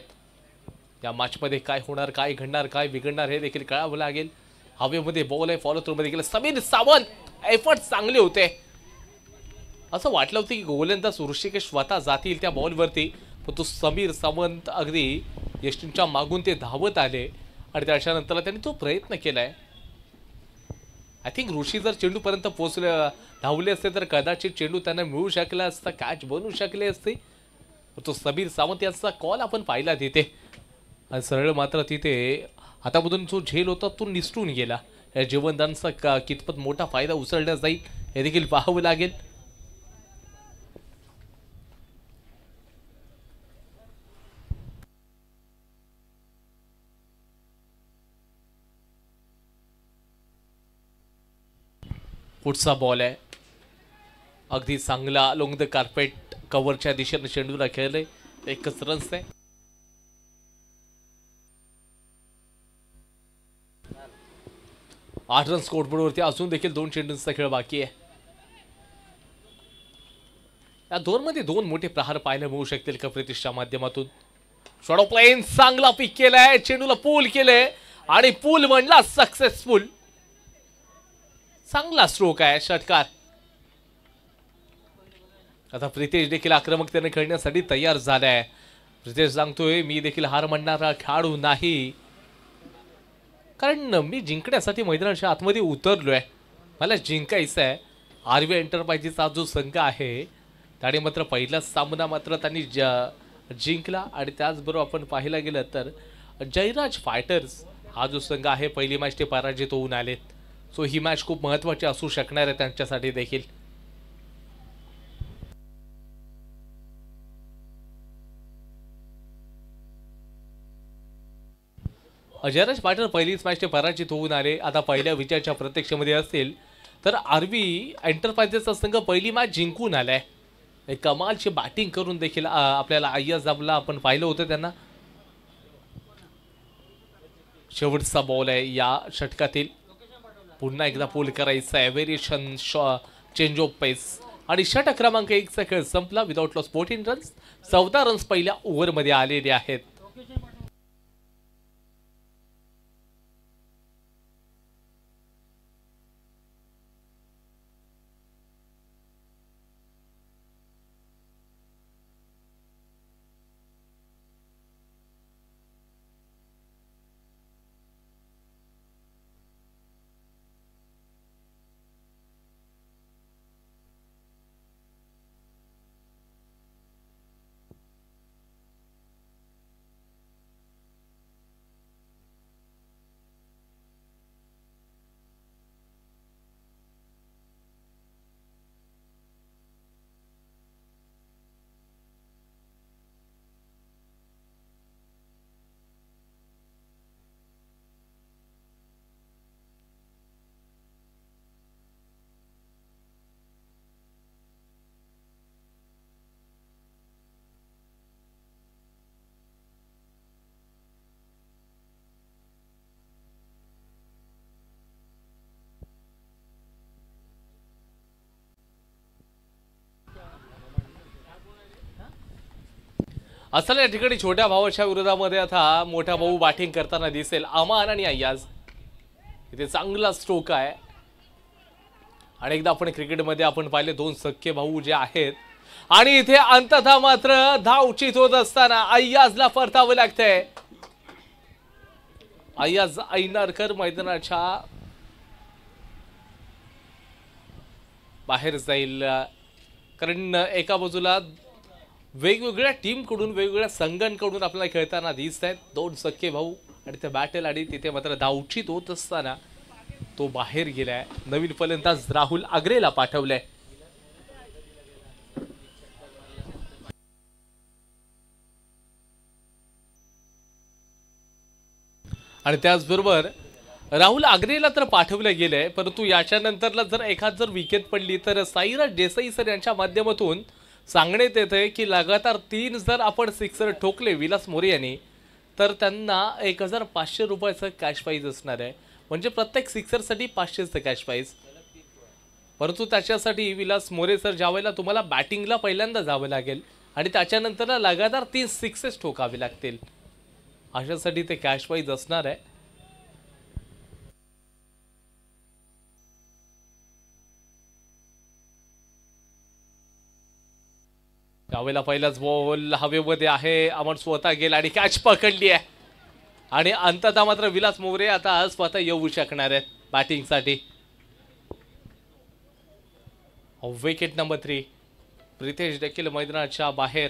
[SPEAKER 2] या मॅचमध्ये काय होणार, काय घडणार, काय बिघडणार हे देखील कळावं लागेल. हवेमध्ये बॉल आहे. फॉलो थ्रू मध्ये गेला समीर सावंत. एफर्ट चांगले होते. असं वाटलं होतं की गोलंदाज ऋषिकेश स्वतः जातील त्या बॉलवरती परंतु समीर सावंत अगदी यष्टींच्या मागून ते धावत आले आणि त्याच्यानंतर त्यांनी तो प्रयत्न केलाय. आय थिंक ऋषी जर चेंडूपर्यंत पोहोचले धावले असते तर कदाचित चेंडू त्यांना मिळू शकला असता. कॅच बनवू शकले असते. तो समीर सावंत यांचा कॉल आपण पाहिला तिथे आणि सरळ मात्र तिथे हातामधून जो झेल होता तो निसटून गेला. या जीवनदानचा कितपत मोठा फायदा उचलण्यात जाईल हे देखील पाहावं लागेल. पुढचा बॉल आहे. अगदी चांगला अलोंग द कार्पेट कव्हरच्या दिशेने चेंडूला खेळले. एकच रन्स आहे. आठ रन स्कोरबोर्डवरती अजून देखील 2 चेंडूंचा खेळ बाकी आहे. या 2 मध्ये 2 मोठे प्रहार पाहायला मिळू शकतील का प्रितेशच्या माध्यमातून. शॉर्ट प्लेन चांगला पिक केलाय. चेंडूला पूल केले आणि पूल म्हणला सक्सेसफुल. चांगला स्ट्रोक आहे. षटकार. आता प्रितेश देखील आक्रमकतेने खेळण्यासाठी तयार झालाय. प्रितेश सांगतोय मी देखील हार मानणारा खेळाडू नाही कारण मी जिंकण्यासाठी मैदानाच्या आतमध्ये उतरलोय. मला जिंकायचं आहे. आर्वी एंटरप्राइजेसचा जो संघ आहे त्याने मात्र पहिलाच सामना मात्र त्यांनी जिंकला आणि त्याचबरोबर आपण पाहायला गेलं तर जयराज फायटर्स हा जो संघ आहे पहिली मॅच ते पराजित होऊन आलेत. सो ही मॅच खूप महत्त्वाची असू शकणार आहे त्यांच्यासाठी देखील. जयराज फायटर पहिलीच मॅच ते पराजित होऊन आले. आता पहिल्या विजयाच्या प्रतीक्षेमध्ये असतील तर आर्वी एंटरप्राइजेसचा संघ पहिली मॅच जिंकून आलाय. एक कमालची बॅटिंग करून देखील आपल्याला अय्याजला आपण पाहिलं होतं त्यांना. शेवटचा बॉल आहे या षटकातील. पुन्हा एकदा पूल करायचा आहे. व्हेरिएशन चेंज ऑफ पेस आणि षटक क्रमांक 1 चा खेळ संपला. Without loss 14 runs. 14 रन्स पहिल्या ओव्हरमध्ये आलेले आहेत. असं या ठिकाणी छोट्या भावाच्या विरोधामध्ये आता मोठा भाऊ बॅटिंग करताना दिसेल. अमान आणि अय्याज इथे चांगला स्ट्रोक आहे. अनेकदा आपण क्रिकेटमध्ये आपण पाहिले दोन सख्खे भाऊ जे आहेत आणि इथे अंततः मात्र धाव उचित होत असताना अय्याजला परतावं लागतंय. अय्याज ऐनारकर मैदानाच्या बाहेर जाईल, कारण एका बाजूला वेगवेगळ्या टीमकडून वेगवेगळ्या संघांकडून आपल्याला खेळताना दिसत आहेत दोन सख्खे भाऊ आणि त्या बॅटल आणि तिथे मात्र धाव उचित होत असताना तो बाहेर गेलाय. नवीन फलंदाज राहुल आग्रेला पाठवलंय. आणि त्याचबरोबर राहुल आग्रेला तर पाठवलं गेलंय, परंतु याच्यानंतरला जर एखाद विकेट पडली तर साईराज देसाई सर यांच्या माध्यमातून सांगण्यात येतंय की लगातार 3 जर आपण सिक्सर ठोकले विलास मोरे यांनी तर त्यांना 1500 रुपयाचं कॅश प्राइज असणार आहे. म्हणजे प्रत्येक सिक्सरसाठी 500चं कॅश प्राइज. परंतु त्याच्यासाठी विलास मोरे सर ज्यावेळेला तुम्हाला बॅटिंगला पहिल्यांदा जावं लागेल आणि त्याच्यानंतर लगातार 3 सिक्सेस ठोकावे लागतील, अशासाठी ते कॅश प्राइज असणार आहे. त्यावेळेला पहिलाच बॉल हवेमध्ये आहे. अमन स्वतः गेला आणि कॅच पकडली आहे आणि अंततः मात्र विलास मोरे आता स्वतः येऊ शकणार आहेत बॅटिंगसाठी. Wicket number 3. प्रितेश देखील मैदानाच्या बाहेर.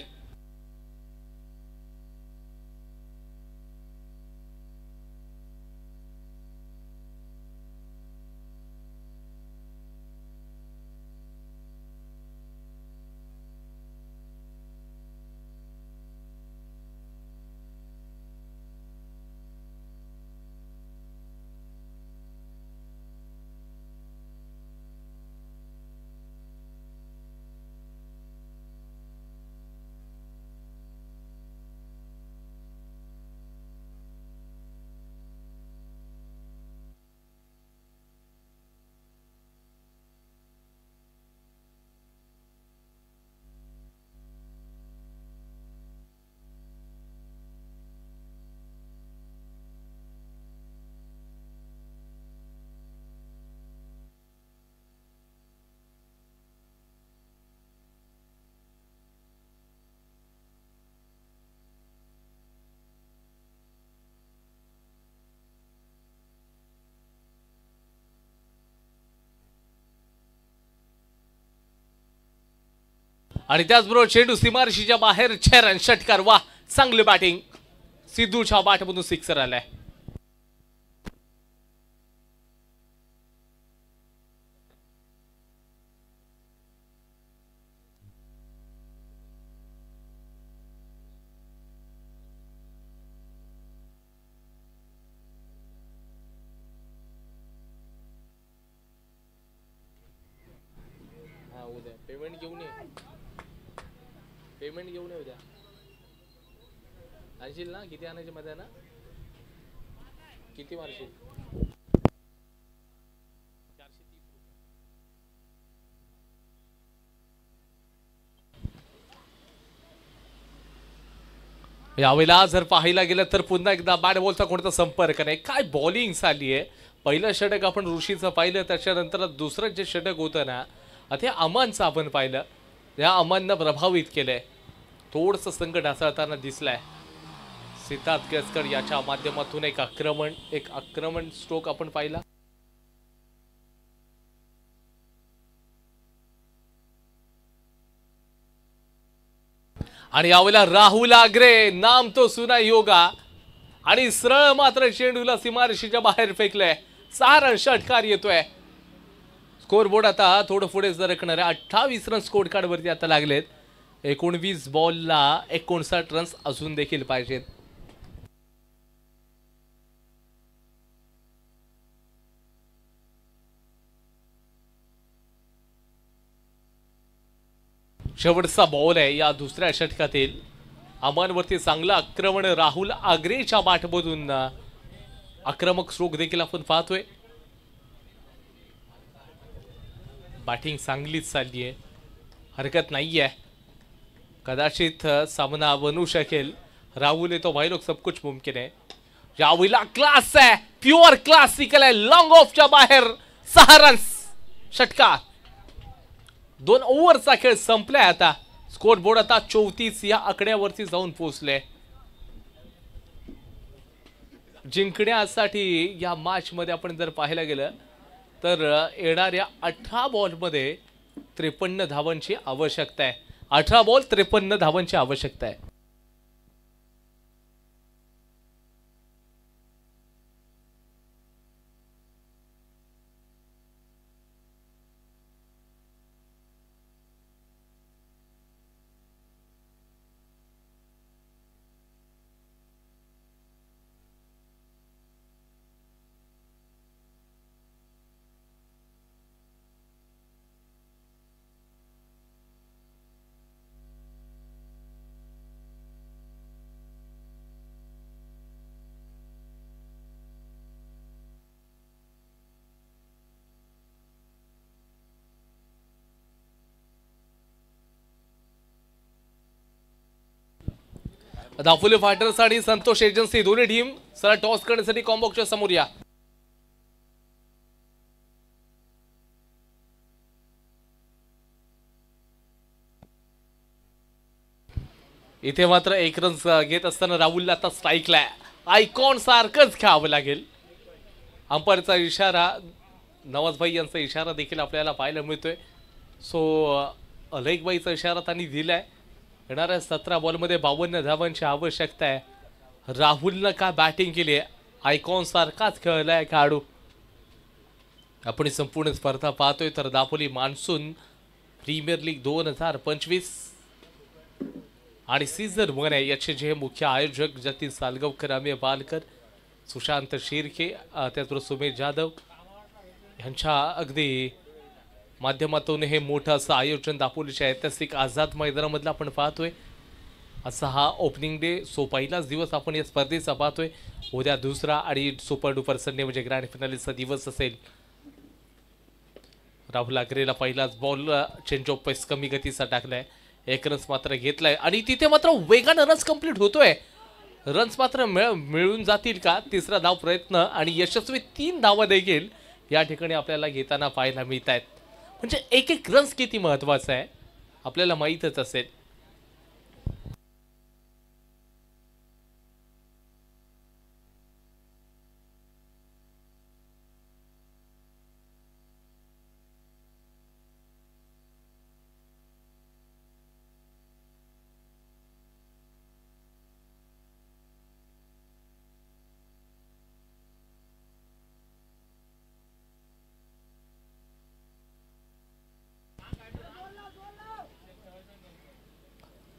[SPEAKER 2] आणि त्याचबरोबर चेंडू सीमारेषेच्या बाहेर 6 रन षटकार. वा, चांगली बॅटिंग. सिद्धूच्या बॅटमधून सिक्सर आलाय. उद्या पेमेंट घेऊन ये. पेमेंट घेऊन ये उद्या. आणशील ना? किती आणायचे मध्ये ना? किती मारशील? 430 रुपये. यावेळेला जर पाहायला गेलं तर पुन्हा एकदा बॅट बॉलचा कोणता संपर्क नाही. काय बॉलिंग झाली आहे. पहिलं षटक आपण ऋषीचं पाहिलं, त्याच्यानंतर दुसरं जे षटक होतं ना ते अमानचं आपण पाहिलं. या अमाननं प्रभावित केलंय. थोडंसं संघ ढासळताना दिसलाय. सिद्धार्थ केसकर याच्या माध्यमातून एक आक्रमण स्ट्रोक आपण पाहिला. आणि यावेळेला राहुल आग्रे नाम तो सुना योगा आणि सरळ मात्र चेंडूला सीमारेषेच्या बाहेर फेकलंय. 6 रन षटकार येतोय. स्कोर बोर्ड आता थोडं पुढे सरकणार आहे. 28 रन स्कोर कार्ड वरती आता लागलेत. 19 बॉलला 59 रन्स अजून देखील पाहिजेत. शेवटचा बॉल आहे या दुसऱ्या षटकातील. अमानवरती चांगलं आक्रमण राहुल आग्रेच्या बॅटमधून. आक्रमक स्ट्रोक देखील आपण पाहतोय. बॅटिंग चांगलीच चालली आहे, हरकत नाहीये. कदाचित सामना बनू शकेल. राहुल तो भाई लोग सब कुछ मुमकिन है. राहुलला क्लास आहे, प्युअर क्लासिकल आहे. लॉंग ऑफच्या बाहेर 6 रन्स षटकार. 2 ओव्हरचा खेळ संपलाय. आता स्कोर बोर्ड आता 34 या आकड्यावरती जाऊन पोहोचले. जिंकण्यासाठी या मॅच मध्ये आपण जर पाहायला गेलं तर येणाऱ्या 18 बॉलमध्ये 53 धावांची आवश्यकता आहे. 18 बॉल 53 धावांची आवश्यकता आहे. दापोली फायटर्स आणि संतोष एजन्सी दोन्ही टीम सरळ टॉस करण्यासाठी कॉम्बॉक्सच्या समोर या. इथे मात्र 1 रन घेत असताना राहुलला आता स्ट्राईकला आयकॉन सारखंच खेळावं लागेल. अंपायरचा इशारा, नवाजभाई यांचा इशारा देखील आपल्याला पाहायला मिळतोय. सो लेगबाईचा इशारा त्यांनी दिलाय. येणाऱ्या 17 बॉलमध्ये 52 धावांची आवश्यकता आहे. राहुलनं का बॅटिंग केली आहे, आयकॉन सारखाच खेळलाय खेळाडू. आपण संपूर्ण स्पर्धा पाहतोय तर दापोली मान्सून प्रीमियर लीग 2025 आणि सीझन 1 आहे. याचे जे मुख्य आयोजक जतीन सालगावकर, अमेय बालकर, सुशांत शिर्के, त्याचबरोबर सुमेश जाधव यांच्या अगदी माध्यमातून हे मोठं असं आयोजन दापोलीच्या ऐतिहासिक आझाद मैदानामधलं आपण पाहतोय. असा हा ओपनिंग डे. सो पहिलाच दिवस आपण या स्पर्धेचा पाहतोय. उद्या दुसरा आणि सुपर डुपर संडे म्हणजे ग्रँड फिनालेचा दिवस असेल. राहुल आगरेला पहिलाच बॉल चेंज ऑफ पेस कमी गतीचा टाकलाय. 1 रन्स मात्र घेतलाय आणि तिथे मात्र वेगानं रन्स कंप्लीट होतोय. रन्स मात्र मिळून जातील का. तिसरा धाव प्रयत्न आणि यशस्वी 3 धावा देखील या ठिकाणी आपल्याला घेताना पाहायला मिळत आहेत. म्हणजे एक रन्स किती महत्वाचा आहे आपल्याला माहीतच असेल.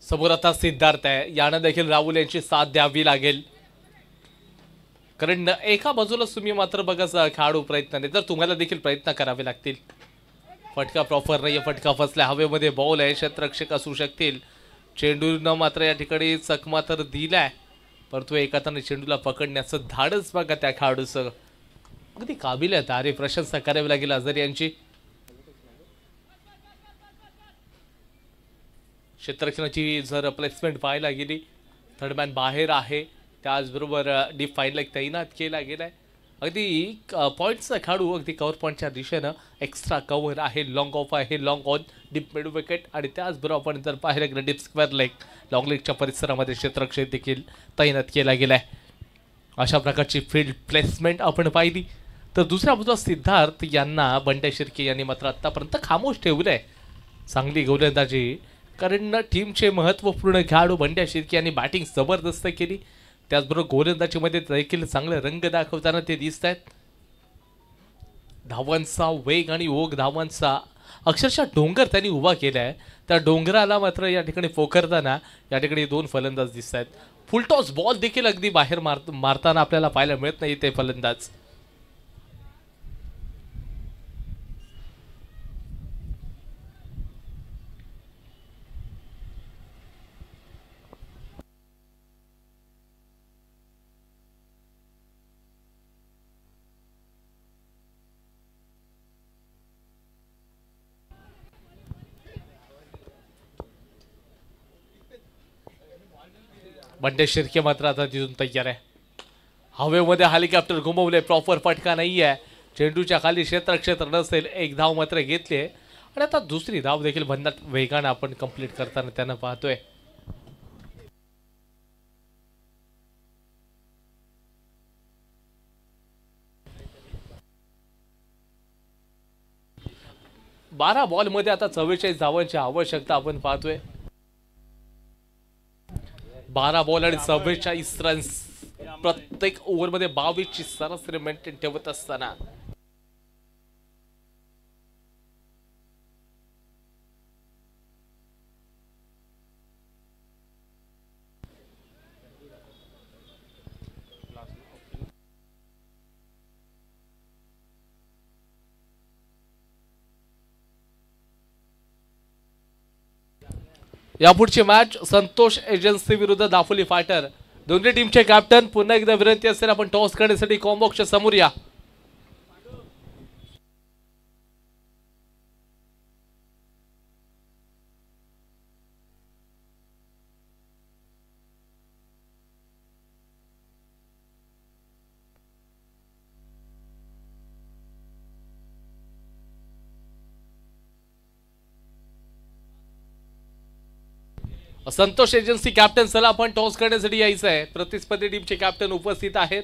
[SPEAKER 2] समोर आता सिद्धार्थ आहे. यानं देखील राहुल यांची साथ द्यावी लागेल. कारण एका बाजूला तुम्ही मात्र बघा खेळाडू प्रयत्न नाही तर तुम्हाला देखील प्रयत्न करावे लागतील. फटका प्रॉपर नाही, फटका फसला, हवेमध्ये बॉल आहे, क्षेत्ररक्षक असू शकतील. चेंडूनं मात्र या ठिकाणी चकमा तर दिलाय परंतु एका हाताने चेंडूला पकडण्याचं धाडस बघा त्या खेळाडूचं. अगदी काबिल आहे. अरे प्रशंसा करावी लागेल अझर यांची. क्षेत्ररक्षणाची जर प्लेसमेंट पाहायला गेली, थर्डमॅन बाहेर आहे, त्याचबरोबर डीप फाईन लेग तैनात केला गेलाय. अगदी पॉईंटचा खेळाडू अगदी कव्हर पॉईंटच्या दिशेनं एक्स्ट्रा कव्हर आहे, लॉंग ऑफ आहे, long on, deep mid wicket आणि त्याचबरोबर आपण जर पाहिलं गेलं डीप स्क्वेअर लेग, लॉंग लेगच्या परिसरामध्ये क्षेत्ररक्षक देखील तैनात केला गेलाय. अशा प्रकारची फील्ड प्लेसमेंट आपण पाहिली. तर दुसऱ्या बाजूला सिद्धार्थ यांना बंड्या शिर्के यांनी मात्र आतापर्यंत खामोश ठेवलंय. चांगली गोलंदाजी, कारण टीमचे महत्त्वपूर्ण खेळाडू बंड्या शिर्के यांनी बॅटिंग जबरदस्त केली. त्याचबरोबर गोलंदाजीमध्ये देखील चांगलं रंग दाखवताना ते दिसत आहेत. धावांचा वेग आणि ओघ, धावांचा अक्षरशः डोंगर त्यांनी उभा केलाय. त्या डोंगराला मात्र या ठिकाणी पोखरताना या ठिकाणी 2 फलंदाज दिसत आहेत. फुलटॉस बॉल देखील अगदी बाहेर मारताना आपल्याला पाहायला मिळत नाही ते फलंदाज. बंडे शिर्के मात्र आता तिथून तयार आहे. हवेमध्ये हेलिकॉप्टर घुमवले, प्रॉपर फटका नाही आहे. चेंडूच्या खाली क्षेत्र नसेल. एक धाव मात्र घेतली आणि आता दुसरी धाव देखील भन्नाट वेगाने आपण कंप्लीट करताना त्यांना पाहतोय. बारा बॉल मध्ये आता 44 धावांची आवश्यकता आपण पाहतोय. 12 बॉल आणि 44 रन्स. प्रत्येक ओव्हरमध्ये 22 ची सरासरी मेंटेन ठेवत असताना यापुढची मॅच संतोष एजन्सी विरुद्ध दापोली फायटर. दोन्ही टीमचे कॅप्टन पुन्हा एकदा विनंती असेल आपण टॉस करण्यासाठी कॉम्बॉक्सच्या समोर या. संतोष एजन्सी कॅप्टन चला आपण टॉस करण्यासाठी यायचं आहे. प्रतिस्पर्धी टीमचे कॅप्टन उपस्थित आहेत.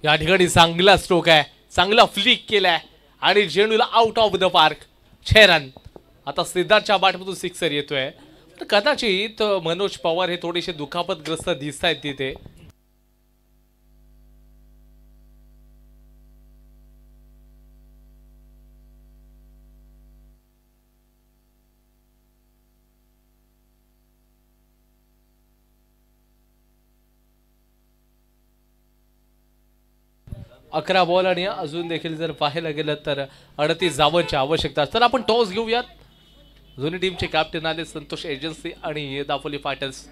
[SPEAKER 2] या ठिकाणी चांगला स्ट्रोक आहे, चांगला फ्लिक केलाय आणि चेंडूला out of the park. 6 run. आता सिद्धार्थच्या बॅटमधून सिक्सर येतोय. तर कदाचित मनोज पवार हे थोडेसे दुखापतग्रस्त दिसत आहेत तिथे. अकरा बॉल आणि अजून देखील जर पाहायला गेलं तर 38 धावांची आवश्यकता. तर आपण टॉस घेऊयात. दोन्ही टीमचे कॅप्टन आले संतोष एजन्सी आणि दापोली फायटर्स.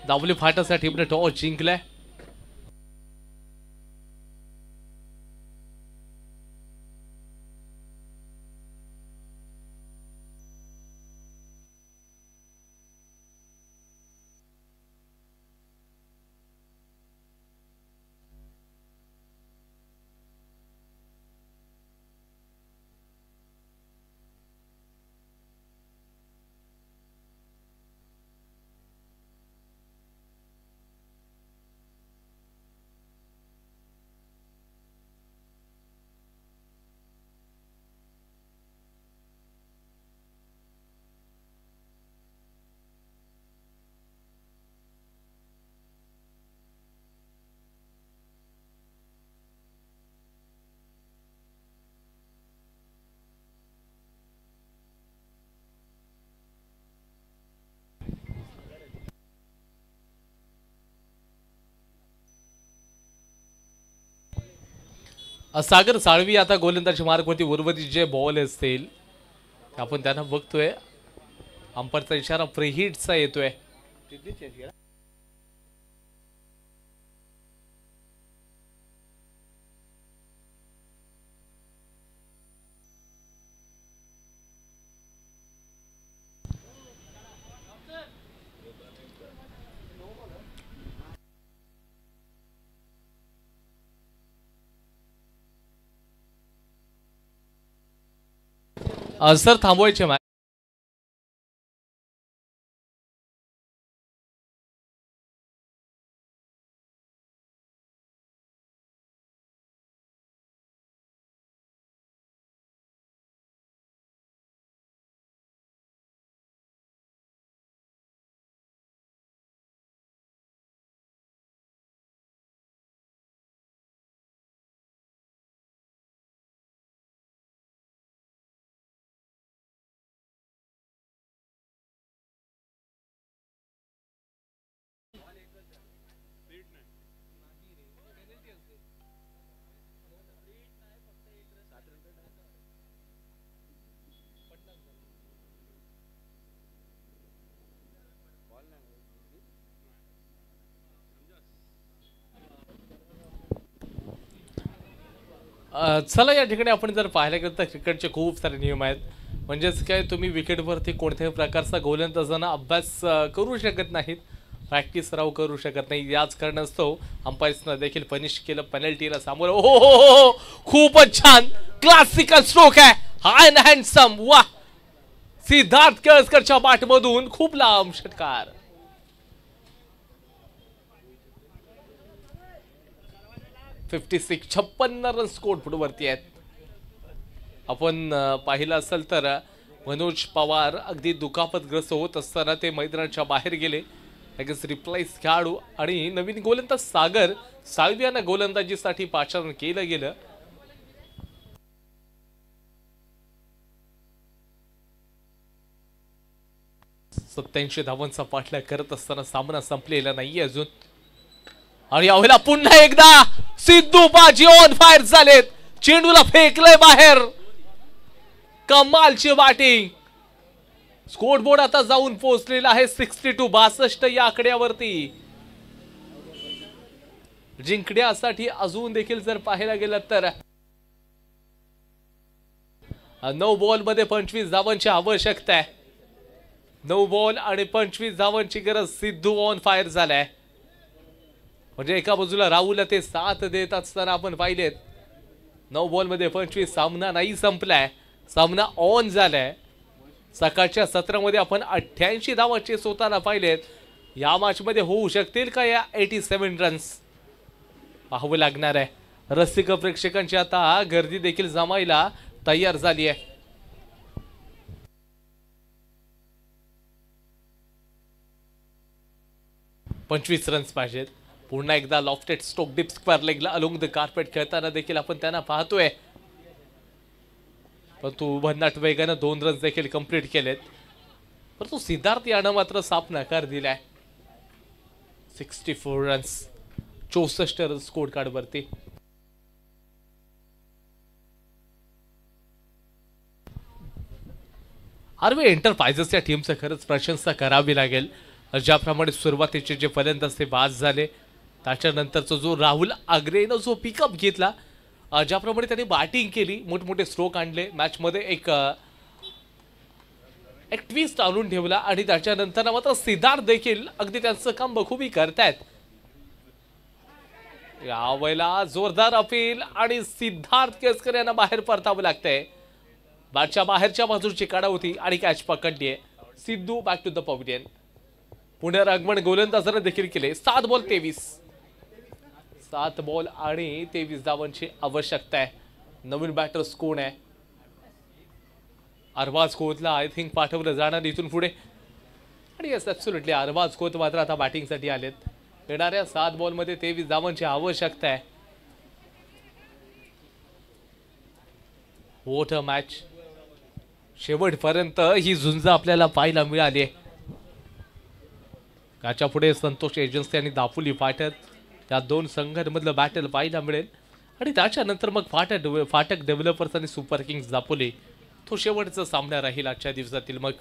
[SPEAKER 2] दापोली फायटर्स या टीमने टॉस जिंकलाय. सागर साळवी आता गोलंदाजी मार्गवरती. उर्वरित जे बॉल असतील आपण त्यांना बघतोय. अंपायरचा इशारा फ्री हिटचा येतोय. सर थांबवायचे मॅच. चला या ठिकाणी आपण जर पाहायला गेलं तर क्रिकेटचे खूप सारे नियम आहेत. म्हणजेच काय, तुम्ही विकेटवरती कोणत्याही प्रकारचा गोलंदाजांना अभ्यास करू शकत नाहीत, प्रॅक्टिस सराव करू शकत नाही. याच कारणास्तव अंपायर्सनं देखील पनिश केलं, पेनल्टीला सामोरं. हो, खूपच छान क्लासिकल स्ट्रोक आहे, हाय अँड हँडसम. वा, सिद्धार्थ केळसकरच्या बॅटमधून खूप लांब षटकार. $56 रन स्कोर फुटवरती आहेत. आपण पाहिलं असेल तर मनोज पवार अगदी दुखापतग्रस्त होत असताना ते मैदानाच्या बाहेर गेले. लगेच रिप्लेस खेळाडू आणि नवीन गोलंदाज सागर साळवी गोलंदाजीसाठी पाचारण केलं गेलं. सत्याऐंशी धावांचा पाठलाग करत असताना सामना संपलेला नाहीये अजून. आणि यावेळेला पुन्हा एकदा सिद्धू बाजी ऑन फायर झालेत, चेंडूला फेकलंय बाहेर. कमालची बॅटिंग. स्कोर बोर्ड आता जाऊन पोहोचलेला आहे 62 या आकड्यावरती. जिंकण्यासाठी अजून देखील जर पाहायला गेलं तर 9 बॉल मध्ये 25 धावांची आवश्यकता आहे. 9 बॉल आणि 25 धावांची गरज. सिद्धू ऑन फायर झालाय. म्हणजे एका बाजूला राहुल ते साथ देत असताना आपण पाहिलेत 9 बॉल मध्ये 25. सामना नाही संपलाय, सामना ऑन झालाय. सकाळच्या सत्रामध्ये आपण 88 धावांचे स्वतःला पाहिलेत. या मॅच मध्ये होऊ शकतील का या 87 रन्स, पाहावं लागणार आहे. रसिक प्रेक्षकांची आता गर्दी देखील जमायला तयार झाली आहे. 25 रन्स पाहिजेत. पुन्हा एकदा लॉफ्टेड स्ट्रोक डीप स्क्वेअर लेगला अलोंग द कार्पेट खेळताना देखील आपण त्यांना पाहतोय. परंतु भन्नाट वेगानं 2 रन्स देखील कंप्लीट केलेत. परंतु सिद्धार्थ यानं मात्र साफ नकार दिलाय. 64 रन्स 64 रन स्कोर कार्ड वरती. आर्वी एंटरप्राइजेस या टीमचं खरंच प्रशंसा करावी लागेल. ज्याप्रमाणे सुरुवातीचे जे फलंदाज ते बाद झाले, त्याच्यानंतरचा जो राहुल आग्रेनं जो पिकअप घेतला, ज्याप्रमाणे त्यांनी बॅटिंग केली, मोठमोठे स्ट्रोक आणले, मॅचमध्ये एक ट्विस्ट आणून ठेवला. आणि त्याच्यानंतर मात्र सिद्धार्थ देखील अगदी त्यांचं काम बखूबी करतायत. यावेळेला जोरदार अपील आणि सिद्धार्थ केळकर यांना बाहेर परतावं लागतंय. बॅटच्या बाहेरच्या बाजूची काढा होती आणि कॅच पकडलीये. Sidhu back to the pavilion. पुनरागमन गोलंदाजाने देखील केले. 7 बॉल 23. 7 बॉल आणि 23 धावांची आवश्यकता आहे. नवीन बॅटर्स कोण आहे? अरबाज खोतला आय थिंक पाठवलं जाणार इथून पुढे. आणि येस ॲब्सोल्युटली अरबाज खोत मात्र आता बॅटिंगसाठी आलेत. येणाऱ्या 7 बॉलमध्ये 23 धावांची आवश्यकता आहे. What a match. शेवटपर्यंत ही झुंज आपल्याला पाहायला मिळाली. त्याच्या पुढे संतोष एजन्सी आणि दापोली फाटक या 2 संघांमधलं बॅटल पाहायला मिळेल. आणि त्याच्यानंतर मग फाटक डेव्हलपर्स आणि सुपर किंग्स दापोली तो शेवटचा सामना राहील आजच्या दिवसातील. मग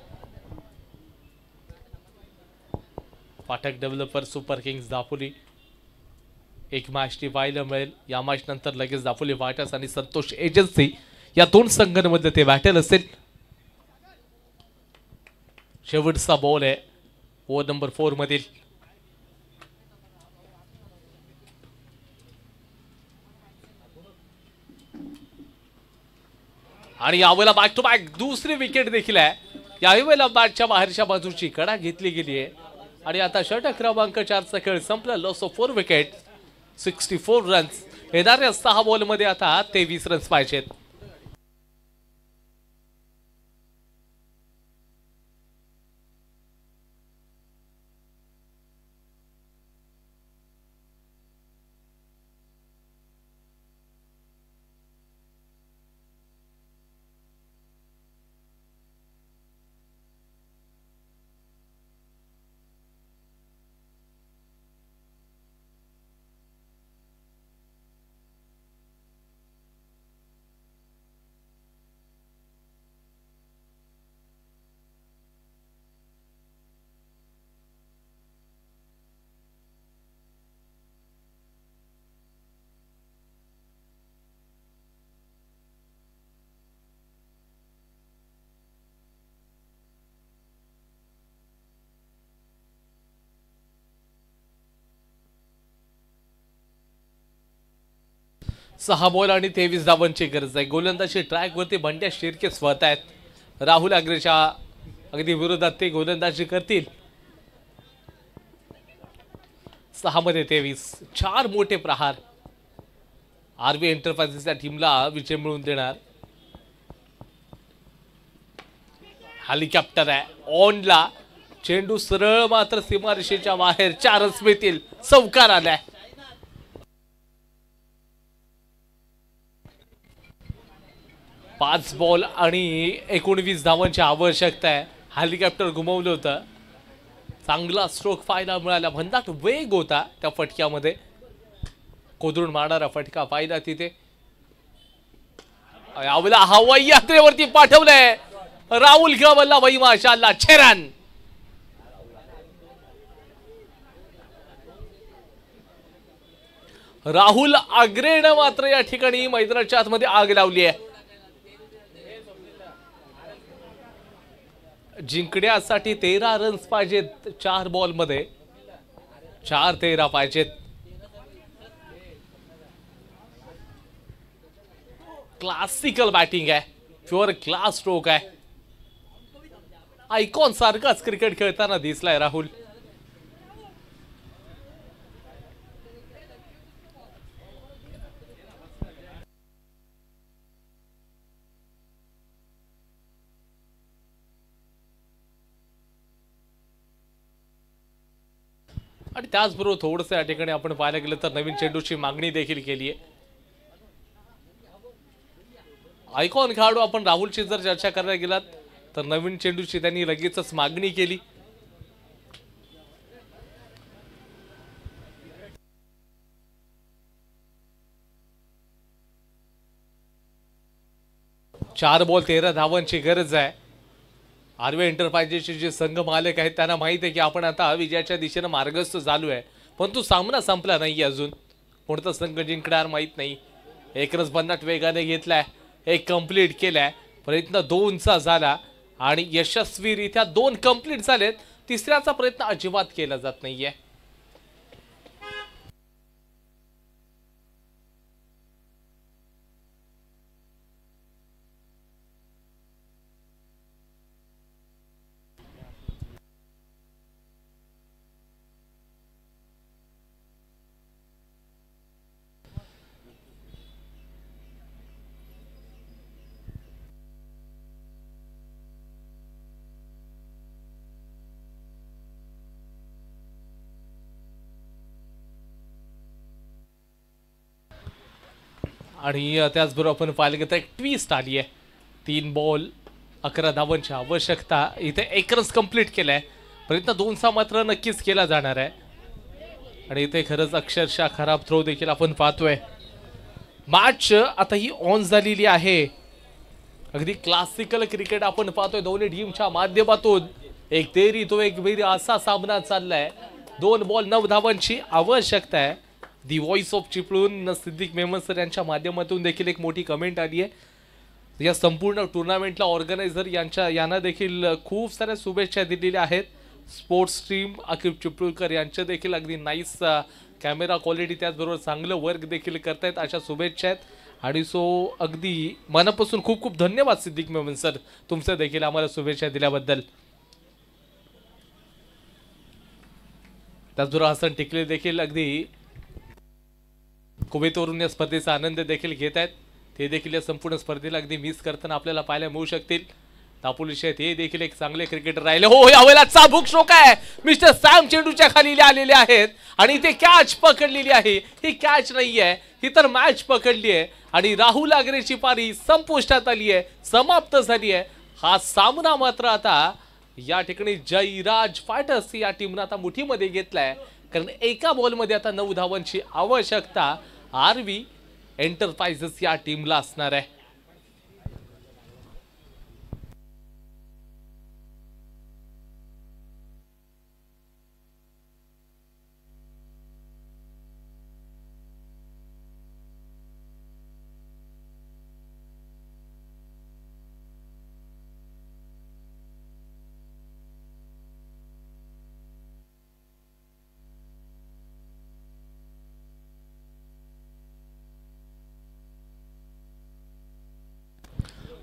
[SPEAKER 2] फाटक डेव्हलपर्स सुपर किंग्स दापोली एक मॅच ती पाहायला मिळेल. या मॅच नंतर लगेच दापोली फाटर्स आणि संतोष एजन्सी या 2 संघांमधलं ते बॅटल असेल. शेवटचा बॉल आहे ओव्हर नंबर 4 मधील. आणि यावेळेला बॅक टू बॅक दुसरी विकेट देखील आहे. यावेळेला बॅटच्या बाहेरच्या बाजूची कडा घेतली गेली आहे. आणि आता षटक क्रमांक 4चा खेळ संपला. Loss of 4 wicket 64 runs. येणाऱ्या 6 बॉलमध्ये आता 23 रन्स पाहिजेत. 6 बॉल आणि 23 धावांची गरज आहे. गोलंदाजी ट्रॅकवरती बंड्या शिर्के स्वतः आहेत. राहुल आग्रेच्या अगदी विरोधात ते गोलंदाजी करतील. 6 मध्ये 23, 4 मोठे प्रहार आरबी एंटरप्राइजेसच्या टीमला विजय मिळवून देणार. हेलिकॉप्टर आहे ऑनला, चेंडू सरळ मात्र सीमारेषेच्या बाहेर 4 रन्स मिळतील. चौकार आलाय. पाच बॉल आणि 19 धावांची आवश्यकता आहे. हेलिकॉप्टर घुमवलं होतं. चांगला स्ट्रोक पाहायला मिळाला. भन्नाट वेग होता त्या फटक्यामध्ये. कोदरून मारणारा फटका पाहिला तिथे. यावेळेला हवाई यात्रेवरती पाठवलंय राहुल गवल्ला भाई माशाल्लाह 6 रन. राहुल आग्रेनं मात्र या ठिकाणी मैदानाच्या आतमध्ये आग लावली आहे. जिंकण्यासाठी 13 रन्स पाहिजेत. 4 बॉल मध्ये 4-13 पाहिजेत. क्लासिकल बॅटिंग आहे. प्युअर क्लास स्ट्रोक आहे. आयकॉन सारखाच क्रिकेट खेळताना दिसलाय राहुल. आणि त्याचबरोबर थोडंसं या ठिकाणी आपण पाहायला गेलं तर नवीन चेंडूची मागणी देखील केली आहे. आयकॉन खेळाडू आपण राहुलची जर चर्चा करायला गेलात तर नवीन चेंडूची त्यांनी लगेचच मागणी केली. चार बॉल 13 धावांची गरज आहे. आरबी एंटरप्राइजेसचे जे संघ मालक आहेत त्यांना माहित आहे की आपण आता विजयाच्या दिशेने मार्गस्थ झालो आहे. परंतु सामना संपला नाही अजून. कोणता संघ जिंकणार माहित नाही. एक रस भन्नाट वेगाने घेतलाय. एक कंप्लीट केलाय. प्रयत्न 2चा झाला आणि यशस्वीरित्या 2 कंप्लीट झालेत. तिसऱ्याचा प्रयत्न अजिबात केला जात नाहीये. आणि त्याचबरोबर आपण पाहिलं की एक ट्विस्ट आली आहे. 3 बॉल 11 धावांची आवश्यकता. इथे 1 रन कंप्लीट केलाय. प्रयत्न 2चा मात्र नक्कीच केला जाणार आहे. आणि इथे खरंच अक्षरशः खराब थ्रो देखील आपण पाहतोय. मॅच आता ही ऑन झालेली आहे. अगदी क्लासिकल क्रिकेट आपण पाहतोय दोन्ही टीमच्या माध्यमातून. एक तेरी तो एक बेरी असा सामना चाललाय. 2 बॉल 9 धावांची आवश्यकता आहे. The voice of Chiplun Siddique Memon sir यांच्या माध्यमातून देखील एक मोठी कमेंट आली आहे. या संपूर्ण टुर्नामेंटला ऑर्गनायझर यांना देखील खूप साऱ्या शुभेच्छा दिलेल्या आहेत. स्पोर्ट्स टीम अखिल चिपळूणकर यांचे देखील अगदी नाईस कॅमेरा क्वालिटी त्याचबरोबर चांगलं वर्क देखील करतायत अशा शुभेच्छा आहेत. आणि सो अगदी मनापासून खूप खूप धन्यवाद सिद्दीक मेमन सर तुमचे देखील आम्हाला शुभेच्छा दिल्याबद्दल. त्याचबरोबर हसन टिकले देखील अगदी कुवेतवरून या स्पर्धेचा आनंद देखील घेत आहेत. ते देखील या संपूर्ण स्पर्धेला अगदी मिस करताना आपल्याला पाहायला मिळू शकतील. दापोली शेत हे देखील एक चांगले क्रिकेटर राहिले. हो यावेळेला चाबूक शोक आहे. मिस्टर सॅम चेंडूच्या खाली आलेले आहेत आणि ते कॅच पकडलेली आहे. ही कॅच नाहीये, ही तर मॅच पकडली आहे. आणि राहुल आग्रेची पारी संपुष्टात आली आहे, समाप्त झाली आहे. हा सामना मात्र आता या ठिकाणी जयराज फायटर्स या टीमने आता मुठीमध्ये घेतलाय. कारण एका बॉलमध्ये आता 9 धावांची आवश्यकता आरबी एंटरप्राइजेस या टीमला असणार आहे.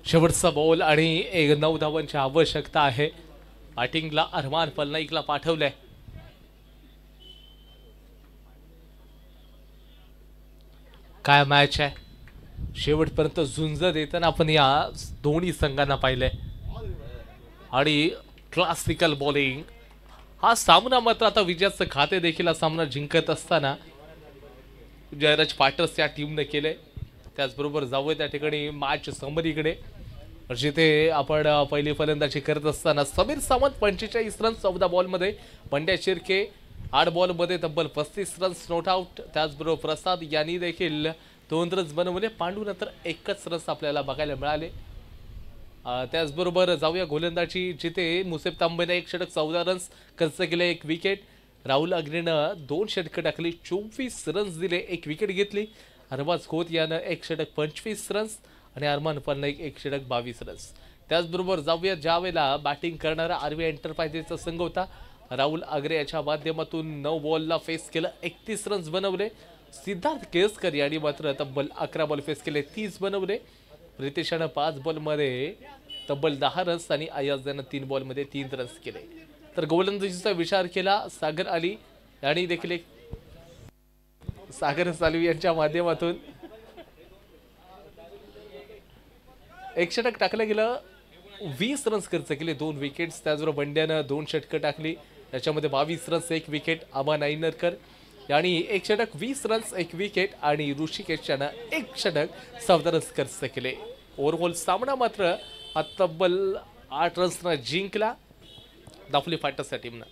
[SPEAKER 2] शेवटचा बॉल आणि 9 धावांची आवश्यकता आहे. बॅटिंगला अरमान पलनाईकला पाठवलंय. काय मॅच आहे, शेवटपर्यंत झुंज देताना आपण या दोन्ही संघांना पाहिलंय आणि क्लासिकल बॉलिंग. हा सामना मात्र आता विजयाचं खाते देखील हा सामना जिंकत असताना जयराज पाटर्स या टीमने केले. त्याचबरोबर जाऊया त्या ठिकाणी मॅच समरीकडे, जिथे आपण पहिली फलंदाजी करत असताना समीर सावंत 45 रन्स 14 बॉलमध्ये, पंड्या शिर्के 8 बॉलमध्ये तब्बल 35 रन्स नॉट आउट. त्याचबरोबर प्रसाद यांनी देखील 2 रन्स बनवले. पांडूनंतर 1च रन्स आपल्याला बघायला मिळाले. त्याचबरोबर जाऊया गोलंदाजी, जिथे मुसेफ तांबेने 1 षटक 14 रन्स खर्च केले, 1 विकेट. राहुल अग्रेनं 2 षटकं टाकली, 24 रन्स दिले, 1 विकेट घेतली. अरबाज खोत यानं 1 षटक 25 रन्स आणि अरमान पलनाईक 1 षटक 22 रन्स. त्याचबरोबर जाऊया ज्या वेळेला बॅटिंग करणारा आरबीआय एंटरप्राइजेसचा संघ होता. राहुल अग्रे याच्या माध्यमातून 9 बॉलला फेस केलं, 31 रन्स बनवले. सिद्धार्थ केसकर यांनी मात्र तब्बल 11 बॉल फेस केले, 30 बनवले. रितेशानं 5 बॉलमध्ये तब्बल 10 रन्स आणि अयाज यानं 3 बॉलमध्ये 3 रन्स केले. तर गोलंदाजीचा विचार केला सागर अली यांनी देखील सागर सालवी यांच्या माध्यमातून 1 षटक टाकलं गेलं, 20 रन्स खर्च केले, 2 विकेट्स. त्याचबरोबर बंड्यानं 2 षटकं टाकली, त्याच्यामध्ये 22 रन्स 1 विकेट. अमान आईनरकर यांनी 1 षटक 20 रन्स 1 विकेट आणि ऋषिकेश यानं 1 षटक 14 रन्स खर्च केले. ओव्हरऑल सामना मात्र तब्बल 8 रन्सनं जिंकला दापोली फायटर्सच्या टीमनं.